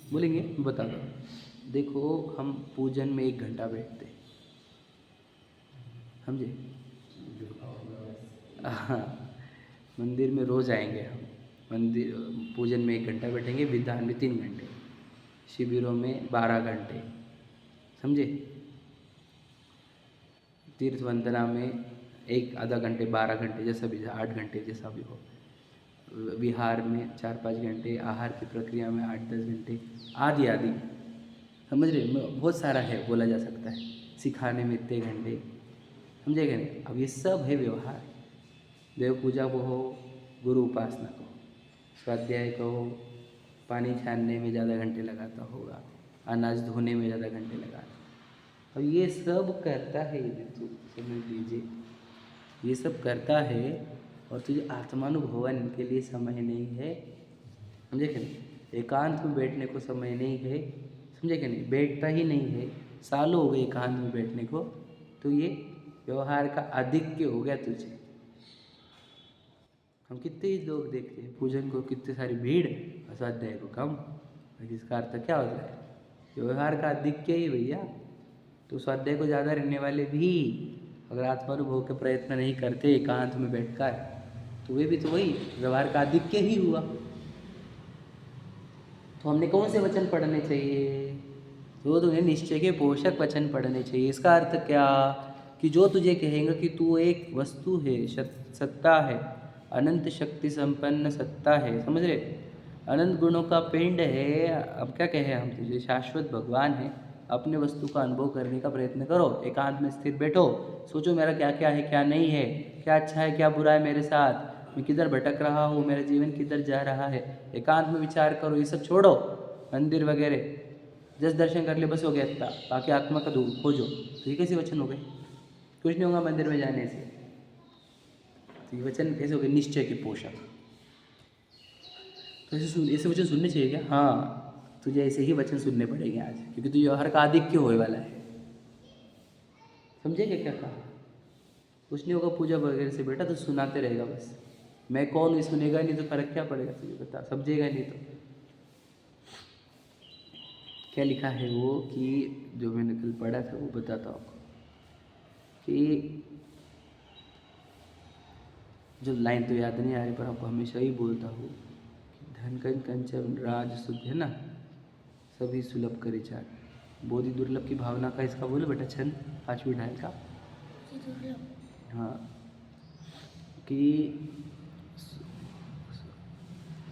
बोलेंगे, मैं बताता हूँ। देखो हम पूजन में 1 घंटा बैठते, समझे। हाँ, मंदिर में रोज़ आएंगे हम, मंदिर पूजन में 1 घंटा बैठेंगे, विधान में 3 घंटे, शिविरों में 12 घंटे, समझे। तीर्थ वंदना में 1 आधा घंटे, 12 घंटे, जैसा भी, 8 घंटे जैसा भी हो। विहार में 4-5 घंटे, आहार की प्रक्रिया में 8-10 घंटे, आदि आदि, समझ रहे। बहुत सारा है, बोला जा सकता है। सिखाने में इतने घंटे, समझेगा नहीं। अब ये सब है व्यवहार। देव पूजा को हो, गुरु उपासना को, स्वाध्याय को हो, पानी छानने में ज़्यादा घंटे लगाता होगा, अनाज धोने में ज़्यादा घंटे लगाता। अब ये सब करता है, ये तो समझ लीजिए, ये सब करता है और तुझे आत्मानुभवन के लिए समय नहीं है, समझे क्या नहीं। एकांत में बैठने को समय नहीं है, समझे क्या नहीं, बैठता ही नहीं है, सालों हो गए एकांत में बैठने को, तो ये व्यवहार का अधिक्य हो गया तुझे। हम कितने ही लोग देखते हैं पूजन को, कितनी सारी भीड़, स्वाध्याय को कम। इसका अर्थ क्या होता है, व्यवहार का अधिक्य ही भैया। तो स्वाध्याय को ज़्यादा रहने वाले भी अगर आत्मानुभव के प्रयत्न नहीं करते एकांत में बैठकर, तो वे भी तो वही व्यवहार का अधिक्य ही हुआ। तो हमने कौन से वचन पढ़ने चाहिए, तो तुम्हें निश्चय के पोषक वचन पढ़ने चाहिए। इसका अर्थ क्या, कि जो तुझे कहेंगे कि तू एक वस्तु है, सत्ता है, अनंत शक्ति संपन्न सत्ता है, समझ रहे, अनंत गुणों का पिंड है। अब क्या कहे हम तुझे, शाश्वत भगवान है। अपने वस्तु का अनुभव करने का प्रयत्न करो, एकांत में स्थिर बैठो, सोचो मेरा क्या क्या है, क्या नहीं है, क्या अच्छा है, क्या बुरा है मेरे साथ, मैं किधर भटक रहा हूँ, मेरा जीवन किधर जा रहा है। एकांत में विचार करो, ये सब छोड़ो मंदिर वगैरह, जस्ट दर्शन कर ले बस हो गया इतना, बाकी आत्मा का दुख खोजो। तो ये कैसे वचन हो गए, कुछ नहीं होगा मंदिर में जाने से। तो ये वचन कैसे हो गए, निश्चय के पोषक। तो ऐसे वचन सुनने चाहिए क्या, हाँ तुझे ऐसे ही वचन सुनने पड़ेंगे आज, क्योंकि तुझे व्यवहार का अधिक्य होने वाला है। समझेगा क्या कहा, कुछ नहीं होगा पूजा वगैरह से बेटा, तो सुनाते रहेगा बस। मैं कौन हूँ, सुनेगा नहीं तो फर्क क्या पड़ेगा तुझे, बता, समझेगा नहीं तो। क्या लिखा है वो, कि जो मैंने कल पढ़ा था वो बताता हूँ कि जो लाइन तो याद नहीं आ रही, पर आपको हमेशा ही बोलता हूँ, धन कन कंचन राज शुद्ध, है ना, सभी सुलभ करे चार। बोधि दुर्लभ की भावना का इसका बोलो बेटा छंद 5वीं ढाल का। दुर्लभ। हाँ कि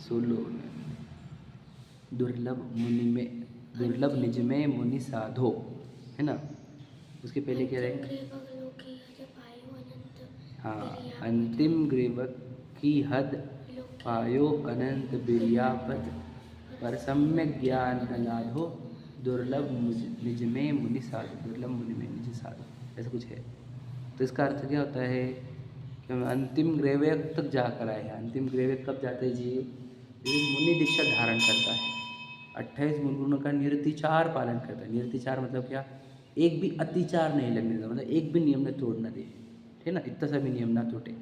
सोलो दुर्लभ मुनि में, दुर्लभ निज में मुनि साधो, है ना। उसके पहले क्या रहेगा? हाँ, अंतिम ग्रीवक की हद पायो अनंत बिरियापद, पर सम्यक ज्ञान न लाधो, दुर्लभ निज में मुनि साधो, दुर्लभ मुनि में निज साधो, ऐसा कुछ है। तो इसका अर्थ क्या होता है कि हम अंतिम ग्रेवेक तक जाकर आए हैं। अंतिम ग्रेवेक कब जाते हैं जी? मुनि दीक्षा धारण करता है, 28 गुणों का निर्तिचार पालन करता है। निर्तिचार मतलब क्या? एक भी अतिचार नहीं लगने देता, मतलब एक भी नियम ने तोड़ना दे, ठीक है ना, इतना सा भी नियम ना टूटे।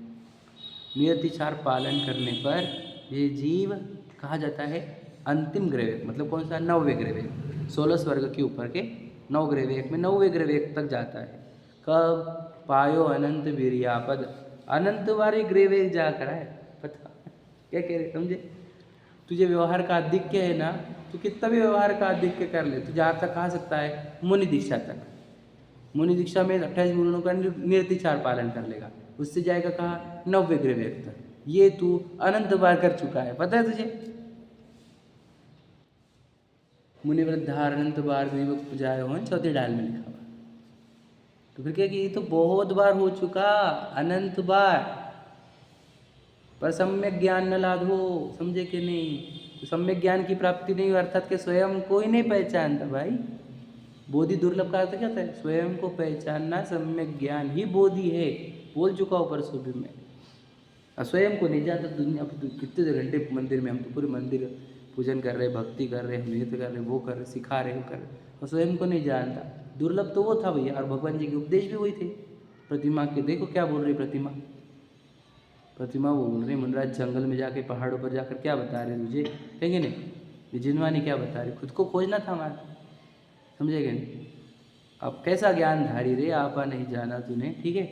निर्तिचार पालन करने पर ये जीव कहा जाता है अंतिम ग्रेवेक, मतलब कौन सा? 9वें ग्रेवेक, 16 स्वर्ग के ऊपर के 9 ग्रेवेक में 9वें ग्रेवेक तक जाता है। कब? पायो अनंत वीर्यापद, अनंत बारी ग्रेवेक जाकर है। पता क्या कह रहे, समझे? तुझे व्यवहार का आधिक्य है ना, तो कितना भी व्यवहार का आधिक्य कर ले, तो जहाँ तक कहा सकता है मुनि दीक्षा तक। मुनि दीक्षा में 28 गुणों का निर्तिचार पालन कर लेगा, उससे जाएगा कहाँ? 9वें ग्रेवेक तक। ये तू अनंत बार कर चुका है, पता है तुझे? मुनिवृद्धार अनंत बार ग्रीवक जाए हो, 4ठी ढाल में लिखा हुआ। तो फिर क्या कि ये तो बहुत बार हो चुका, अनंत बार, पर सम्यक ज्ञान न लाधो, समझे कि नहीं? तो सम्यक ज्ञान की प्राप्ति नहीं हुई, अर्थात के स्वयं को ही नहीं पहचानता भाई। बोधि दुर्लभ का अर्थ क्या होता है? स्वयं को पहचानना, सम्यक ज्ञान ही बोधि है। बोल चुका हूँ परसों भी मैं। स्वयं को नहीं जानता, दुनिया कितने घंटे मंदिर में, हम तो पूरे मंदिर पूजन कर रहे, भक्ति कर रहे, नृत्य कर रहे, वो कर रहे, सिखा रहे, वो कर रहे, और स्वयं को नहीं जानता। दुर्लभ तो वो था भैया, और भगवान जी के उपदेश भी वही थे। प्रतिमा के देखो क्या बोल रही प्रतिमा, प्रतिमा वो बोल रही मुनराज जंगल में जाके, पहाड़ों पर जाकर क्या बता रहे तुझे, कहेंगे नहीं? ये जिनवानी क्या बता रही, खुद को खोजना था हमारा, समझेगा नहीं? अब कैसा ज्ञान धारी रे, आपा नहीं जाना तूने, ठीक है?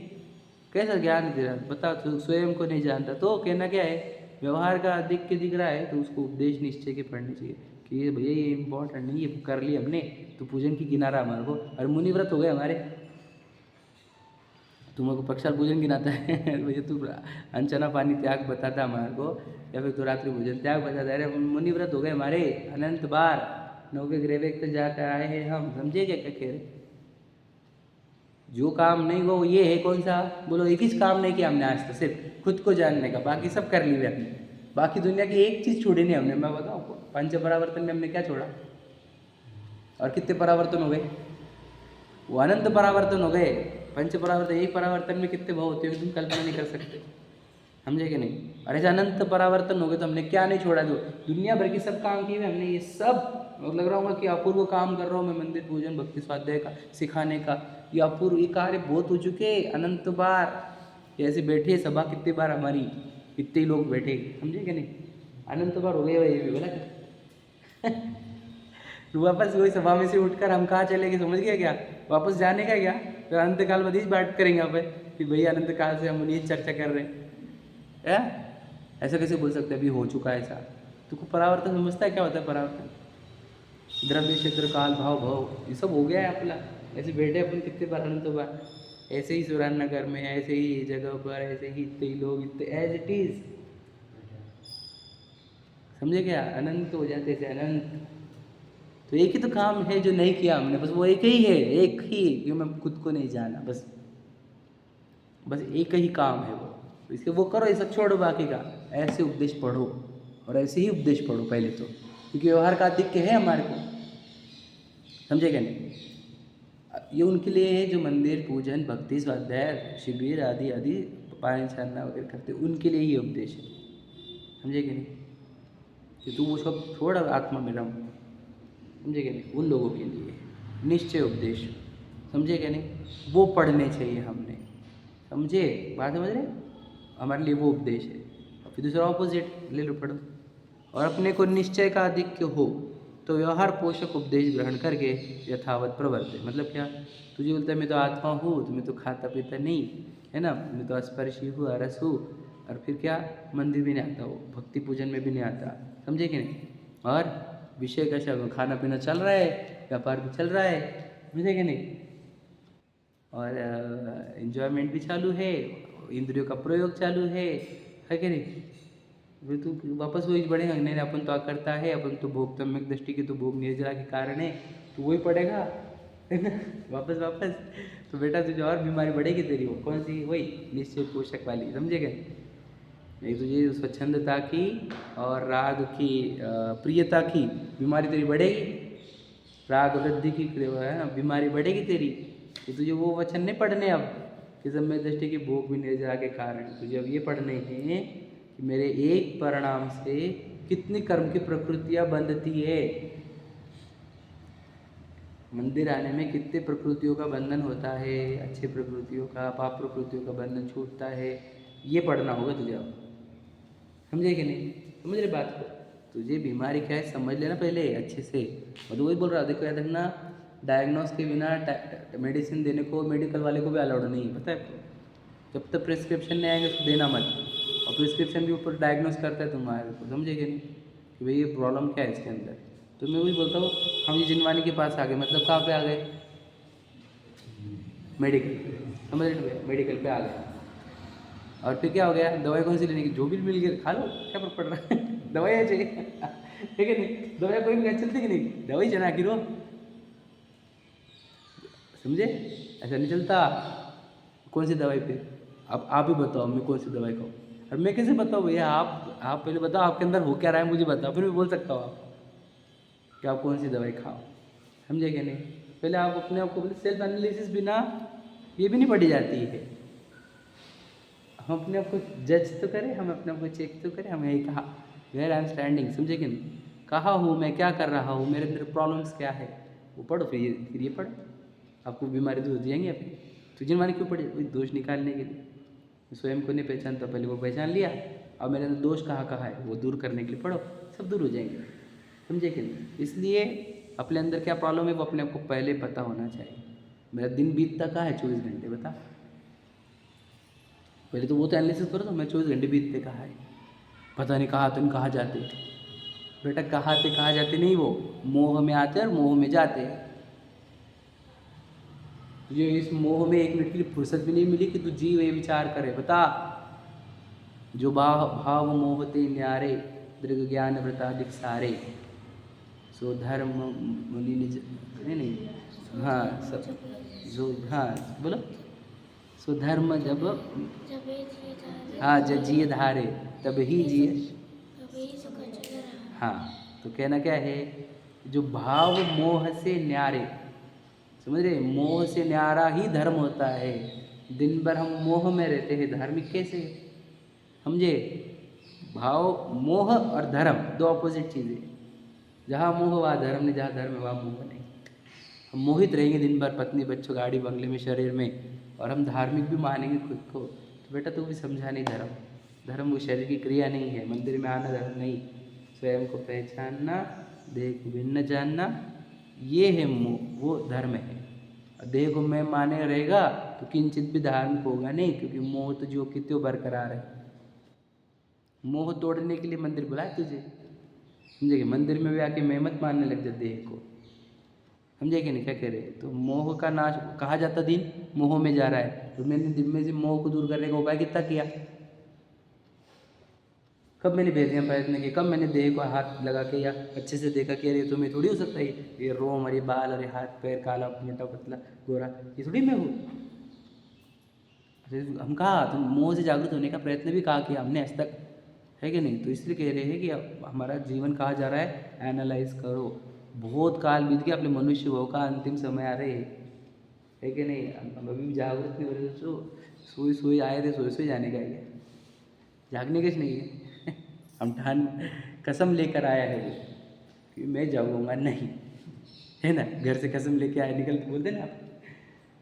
कैसा ज्ञान दे रहा बता, तो स्वयं को नहीं जानता। तो कहना क्या है? व्यवहार का आधिक्य दिख रहा है तो उसको उपदेश निश्चय के पढ़ने चाहिए कि ये भैया ये इम्पोर्टेंट नहीं, ये कर लिया हमने तो पूजन की गिनारा हमारे को, और मुनिव्रत हो गए हमारे, तुमको पक्षाल पूजन गिनाता है भैया तू अनचना पानी त्याग बताता हमारे को, या फिर तो रात्रि भोजन त्याग बताता है। अरे मुनिव्रत हो गए हमारे, अनंत बार 9वें ग्रेवेक तक जाकर आए हैं हम, समझे क्या कह रहे? जो काम नहीं हुआ वो ये है, कौन सा? बोलो, एक ही काम नहीं किया हमने आज तक, सिर्फ खुद को जानने का, बाकी सब कर लिए हमने। बाकी दुनिया की एक चीज़ छोड़ी नहीं हमने, मैं बताऊँ आपको, पंच परावर्तन में हमने क्या छोड़ा? और कितने परावर्तन हो गए? वो अनंत परावर्तन हो गए। पंच परावर्तन, एक परावर्तन में कितने भाव होते हैं तुम कल्पना नहीं कर सकते, समझे कि नहीं? और ऐसे अनंत परावर्तन हो गए तो हमने क्या नहीं छोड़ा? जो दुनिया भर के सब काम किए हमने, ये सब लग रहा होगा कि अपूर्व काम कर रहा हूँ मैं, मंदिर पूजन भक्ति स्वाध्याय का सिखाने का, ये अपूर्व, ये कार्य बहुत हो चुके अनंत बार। ऐसे बैठे सभा कितने बार हमारी, कितने ही लोग बैठे, समझे कि नहीं? अनंत बार हो गए भाई, बोला वापस वही सभा में से उठकर हम कहाँ चले गए, समझ गया क्या? वापस जाने का क्या? तो अनंत काल बाद ही बात करेंगे यहाँ पे कि भैया अनंत काल से हम ये चर्चा कर रहे हैं। ऐसा कैसे बोल सकते? अभी हो चुका है ऐसा। तो परावर्तन समझता है क्या होता है परावर्तन? द्रव्य क्षेत्र काल भाव भाव ये सब हो गया है अपना, ऐसे बैठे अपन कितने बार अनंत बार, ऐसे ही सुरानगर में, ऐसे ही जगह पर, ऐसे ही इतने ही लोग, इतने एज इट इज, समझे क्या? अनंत हो जाते थे अनंत। तो एक ही तो काम है जो नहीं किया हमने, बस वो एक ही है, एक ही, जो मैं खुद को नहीं जाना, बस एक ही काम है वो, इसके वो करो, ये सब छोड़ो बाकी का। ऐसे उपदेश पढ़ो और ऐसे ही उपदेश पढ़ो पहले तो, क्योंकि व्यवहार का आधिक्य है हमारे को, समझे क्या नहीं? ये उनके लिए है जो मंदिर पूजन भक्ति स्वाध्याय शिविर आदि आदि पारायण छानना वगैरह करते, उनके लिए ये उपदेश है, समझे क्या नहीं? कि तू वो सब छोड़ आत्मा में रम, समझे क्या नहीं? उन लोगों के लिए निश्चय उपदेश, समझे क्या नहीं? वो पढ़ने चाहिए हमने, समझे? बात समझ रहे? हमारे लिए वो उपदेश है। फिर दूसरा ऑपोजिट ले लो, पढ़ो। और अपने को निश्चय का आधिक्य हो तो व्यवहार पोषक उपदेश ग्रहण करके यथावत प्रवर्ते, मतलब क्या? तुझे बोलता है मैं तो आत्मा हूँ, तो मैं तो खाता पीता नहीं है ना, मैं तो स्पर्शी हूँ, अरस हूँ, और फिर क्या? मंदिर भी नहीं आता, वो भक्ति पूजन में भी नहीं आता, समझे कि नहीं? और विषय का शब्द खाना पीना चल रहा है, व्यापार भी चल रहा है, समझे कि नहीं, और एंजॉयमेंट भी चालू है, इंद्रियों का प्रयोग चालू है कि नहीं। वे तो वापस वही बढ़ेगा, नहीं अपन तो करता है, अपन तो भोग सम्यक दृष्टि के तो भोग निर्जरा के कारण है, तो वही पड़ेगा, है ना, वापस वापस। तो बेटा तुझे और बीमारी बढ़ेगी तेरी, वो कौन सी, वही निश्चय पोषक वाली, समझेगा। नहीं तुझे स्वच्छंदता की और राग की प्रियता की बीमारी तेरी बढ़ेगी, राग वृद्धि की बीमारी बढ़ेगी तेरी। तो तुझे वो वचन नहीं पढ़ने अब कि सम्यक दृष्टि की भोग भी निर्जरा के कारण, तुझे अब ये पढ़ने हैं कि मेरे एक परिणाम से कितनी कर्म की प्रकृतियां बंधती है, मंदिर आने में कितने प्रकृतियों का बंधन होता है, अच्छे प्रकृतियों का, पाप प्रकृतियों का बंधन छूटता है, ये पढ़ना होगा तुझे अब, समझे कि नहीं, समझ रहे बात को। तुझे बीमारी क्या है समझ लेना पहले अच्छे से। मैं तो वही बोल रहा, देखो याद रखना, डायग्नोस के बिना मेडिसिन देने को मेडिकल वाले को भी अलाउड नहीं है, पता है आपको। जब तक प्रिस्क्रिप्शन नहीं आएंगे उसको देना मत, और प्रिस्क्रिप्शन के ऊपर डायग्नोस करता है तुम्हारे को, समझे कि नहीं, कि भाई ये प्रॉब्लम क्या है इसके अंदर। तो मैं वही बोलता हूँ, हम ये जिनवानी के पास आ गए, मतलब कहाँ पे आ गए, मेडिकल, समझ रहे, मेडिकल पे आ गए। और फिर क्या हो गया, दवाई कौन सी लेने की, जो भी मिल गया खा लो, क्या फर्क पड़ रहा है दवाइयाँ चाहिए ठीक है नहीं, दवाइयाँ कोई भी चलती कि नहीं, दवाई चला आखिर वो, समझे, ऐसा नहीं चलता। कौन सी दवाई पे, अब आप ही बताओ मैं कौन सी दवाई खाऊँ, और मैं कैसे बताऊँ भैया, आप पहले बताओ आपके अंदर हो क्या रहा है, मुझे बताओ, फिर मैं बोल सकता हूँ आप कि आप कौन सी दवाई खाओ, समझे क्या नहीं। पहले आप अपने आप को बोले, सेल्फ एनालिसिस बिना ये भी नहीं पढ़ी जाती है। हम अपने आप को जज तो करें, हम अपने आप को चेक तो करें, हमें यही कहा वेयर आई एम स्टैंडिंग, समझे कि नहीं, कहाँ हूँ मैं, क्या कर रहा हूँ, मेरे अंदर प्रॉब्लम्स क्या है, वो पढ़ो, फिर ये पढ़ो, आपको बीमारी दूर हो जाएंगी अपनी। तो जिनवानी क्यों पढ़े, वही दोष निकालने के लिए। स्वयं को नहीं पहचानता, पहले वो पहचान लिया, अब मेरे अंदर दोष कहाँ कहाँ है वो दूर करने के लिए पढ़ो, सब दूर हो जाएंगे, समझे कि नहीं। इसलिए अपने अंदर क्या प्रॉब्लम है वो अपने आप को पहले पता होना चाहिए। मेरा दिन बीतता कहाँ है 24 घंटे, बता, पहले तो वो तो एनालिसिस करो, तो मैं 24 घंटे बीतते कहाँ है, पता नहीं कहाँ तुम कहाँ जाते। बेटा कहाँ से कहाँ जाते नहीं, वो मोह में आते और मोह में जाते। तुझे इस मोह में एक मिनट की फुर्सत भी नहीं मिली कि तू जीव ये विचार करे, बता। जो भाव मोहते न्यारे, दृग ज्ञान व्रताधिक सारे, सो धर्म मुनि निज, नहीं हाँ सब, जो हाँ बोलो, सो धर्म जब हाँ जब जिए धारे तब ही जिए, हाँ। तो कहना क्या है, जो भाव मोह से न्यारे, समझ रहे, मोह से न्यारा ही धर्म होता है। दिन भर हम मोह में रहते हैं, धार्मिक कैसे, समझे। भाव मोह और धर्म दो अपोजिट चीज़ें, जहाँ मोह वहाँ धर्म नहीं, जहाँ धर्म वहाँ मोह नहीं। हम मोहित रहेंगे दिन भर पत्नी बच्चों गाड़ी बंगले में शरीर में, और हम धार्मिक भी मानेंगे खुद को, तो बेटा तू भी समझा नहीं, धर्म वो शरीर की क्रिया नहीं है, मंदिर में आना धर्म नहीं, स्वयं को पहचानना, देह को भिन्न जानना, ये है मोह, वो धर्म है। देह को मैं माने रहेगा तो किंचित भी धार्मिक होगा नहीं, क्योंकि मोह तो जो कि त्यों बरकरार है। मोह तोड़ने के लिए मंदिर बुलाए तुझे, समझे कि मंदिर में भी आके मैं मत मानने लग जा देह को, समझे कि नहीं, क्या कह रहे। तो मोह का नाश कहा जाता, दिन मोह में जा रहा है, तो मैंने दिन में से मोह को दूर करने का उपाय कितना किया, कब मैंने भेदियाँ प्रयत्न किया, कब मैंने देह को हाथ लगा के या अच्छे से देखा कि अरे तुम्हें थोड़ी हो सकता है ये रोम और ये बाल और ये हाथ पैर काला मोटा पतला गोरा, ये थोड़ी मैं हूँ। हम कहा तुम मोह से जागरूक होने का प्रयत्न भी कहा किया हमने आज तक, है कि नहीं। तो इसलिए कह रहे हैं कि हमारा जीवन कहा जा रहा है, एनालाइज करो। बहुत काल बीत गया, अपने मनुष्य भाव का अंतिम समय आ रहे है कि नहीं। हम अभी भी जागरूक नहीं हो रहे, तो सोई आए थे, सोई जाने का है, जागने का नहीं है हम ठान कसम लेकर आया है वो कि मैं जाऊँगा नहीं, है ना। घर से कसम लेके आए, निकल तो बोलते ना आप,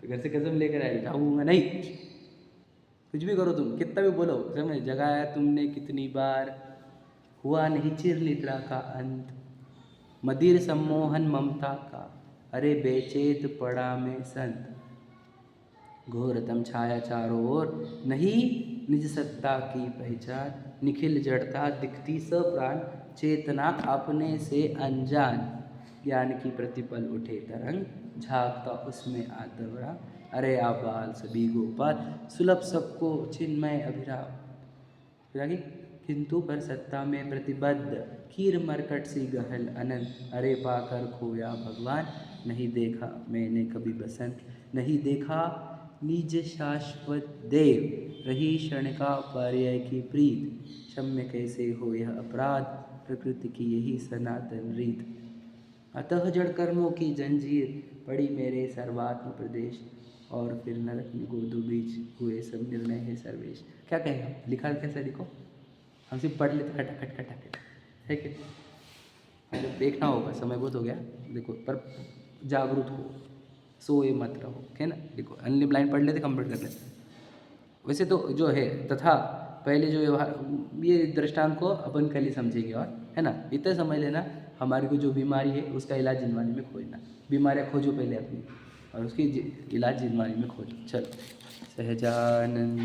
तो घर से कसम लेकर आए, जाऊँगा नहीं। कुछ भी करो तुम, कितना भी बोलो, समझ, जगाया तुमने कितनी बार, हुआ नहीं चिर निद्रा का अंत, मदिर सम्मोहन ममता का, अरे बेचेत पड़ा में संत, घोरतम छाया चारों ओर, नहीं निज सत्ता की पहचान, निखिल जड़ता दिखती सब प्राण, चेतना अपने से अनजान। ज्ञान की प्रतिपल उठे तरंग, झांकता उसमें आदवरा, अरे आबाल सभी गोपाल, सुलभ सबको चिन्मय अभिराम। फिर आगे, किंतु पर सत्ता में प्रतिबद्ध, कीर मरकट सी गहल अनंत, अरे पाकर खोया भगवान, नहीं देखा मैंने कभी बसंत, नहीं देखा निज शाश्वत देव, रही क्षण का पर्याय की प्रीत, क्षम्य कैसे हो यह अपराध, प्रकृति की यही सनातन रीत। अतः जड़ कर्मों की जंजीर पड़ी मेरे सर्वात्म प्रदेश, और फिर नरक में गोदो बीच हुए सब निर्णय है सर्वेश। क्या कहें हम, लिखा कैसे लिखो, हम सिर्फ पढ़ लेते खटाखट खटाखट, है कि मतलब देखना होगा, समय बहुत हो गया देखो, पर जागरूक हो, सोए मत रहो, है ना। देखो अनलिप लाइन पढ़ लेते, कंप्लीट कर लेते। वैसे तो जो है तथा पहले जो व्यवहार, ये दृष्टांत को अपन कल ही समझेंगे, और है ना, इतना समझ लेना, हमारी को जो बीमारी है उसका इलाज जिनवानी में खोजना, बीमारियाँ खोजो पहले अपनी, और उसकी इलाज जिनवानी में खोजो। चलो, सहजानंद।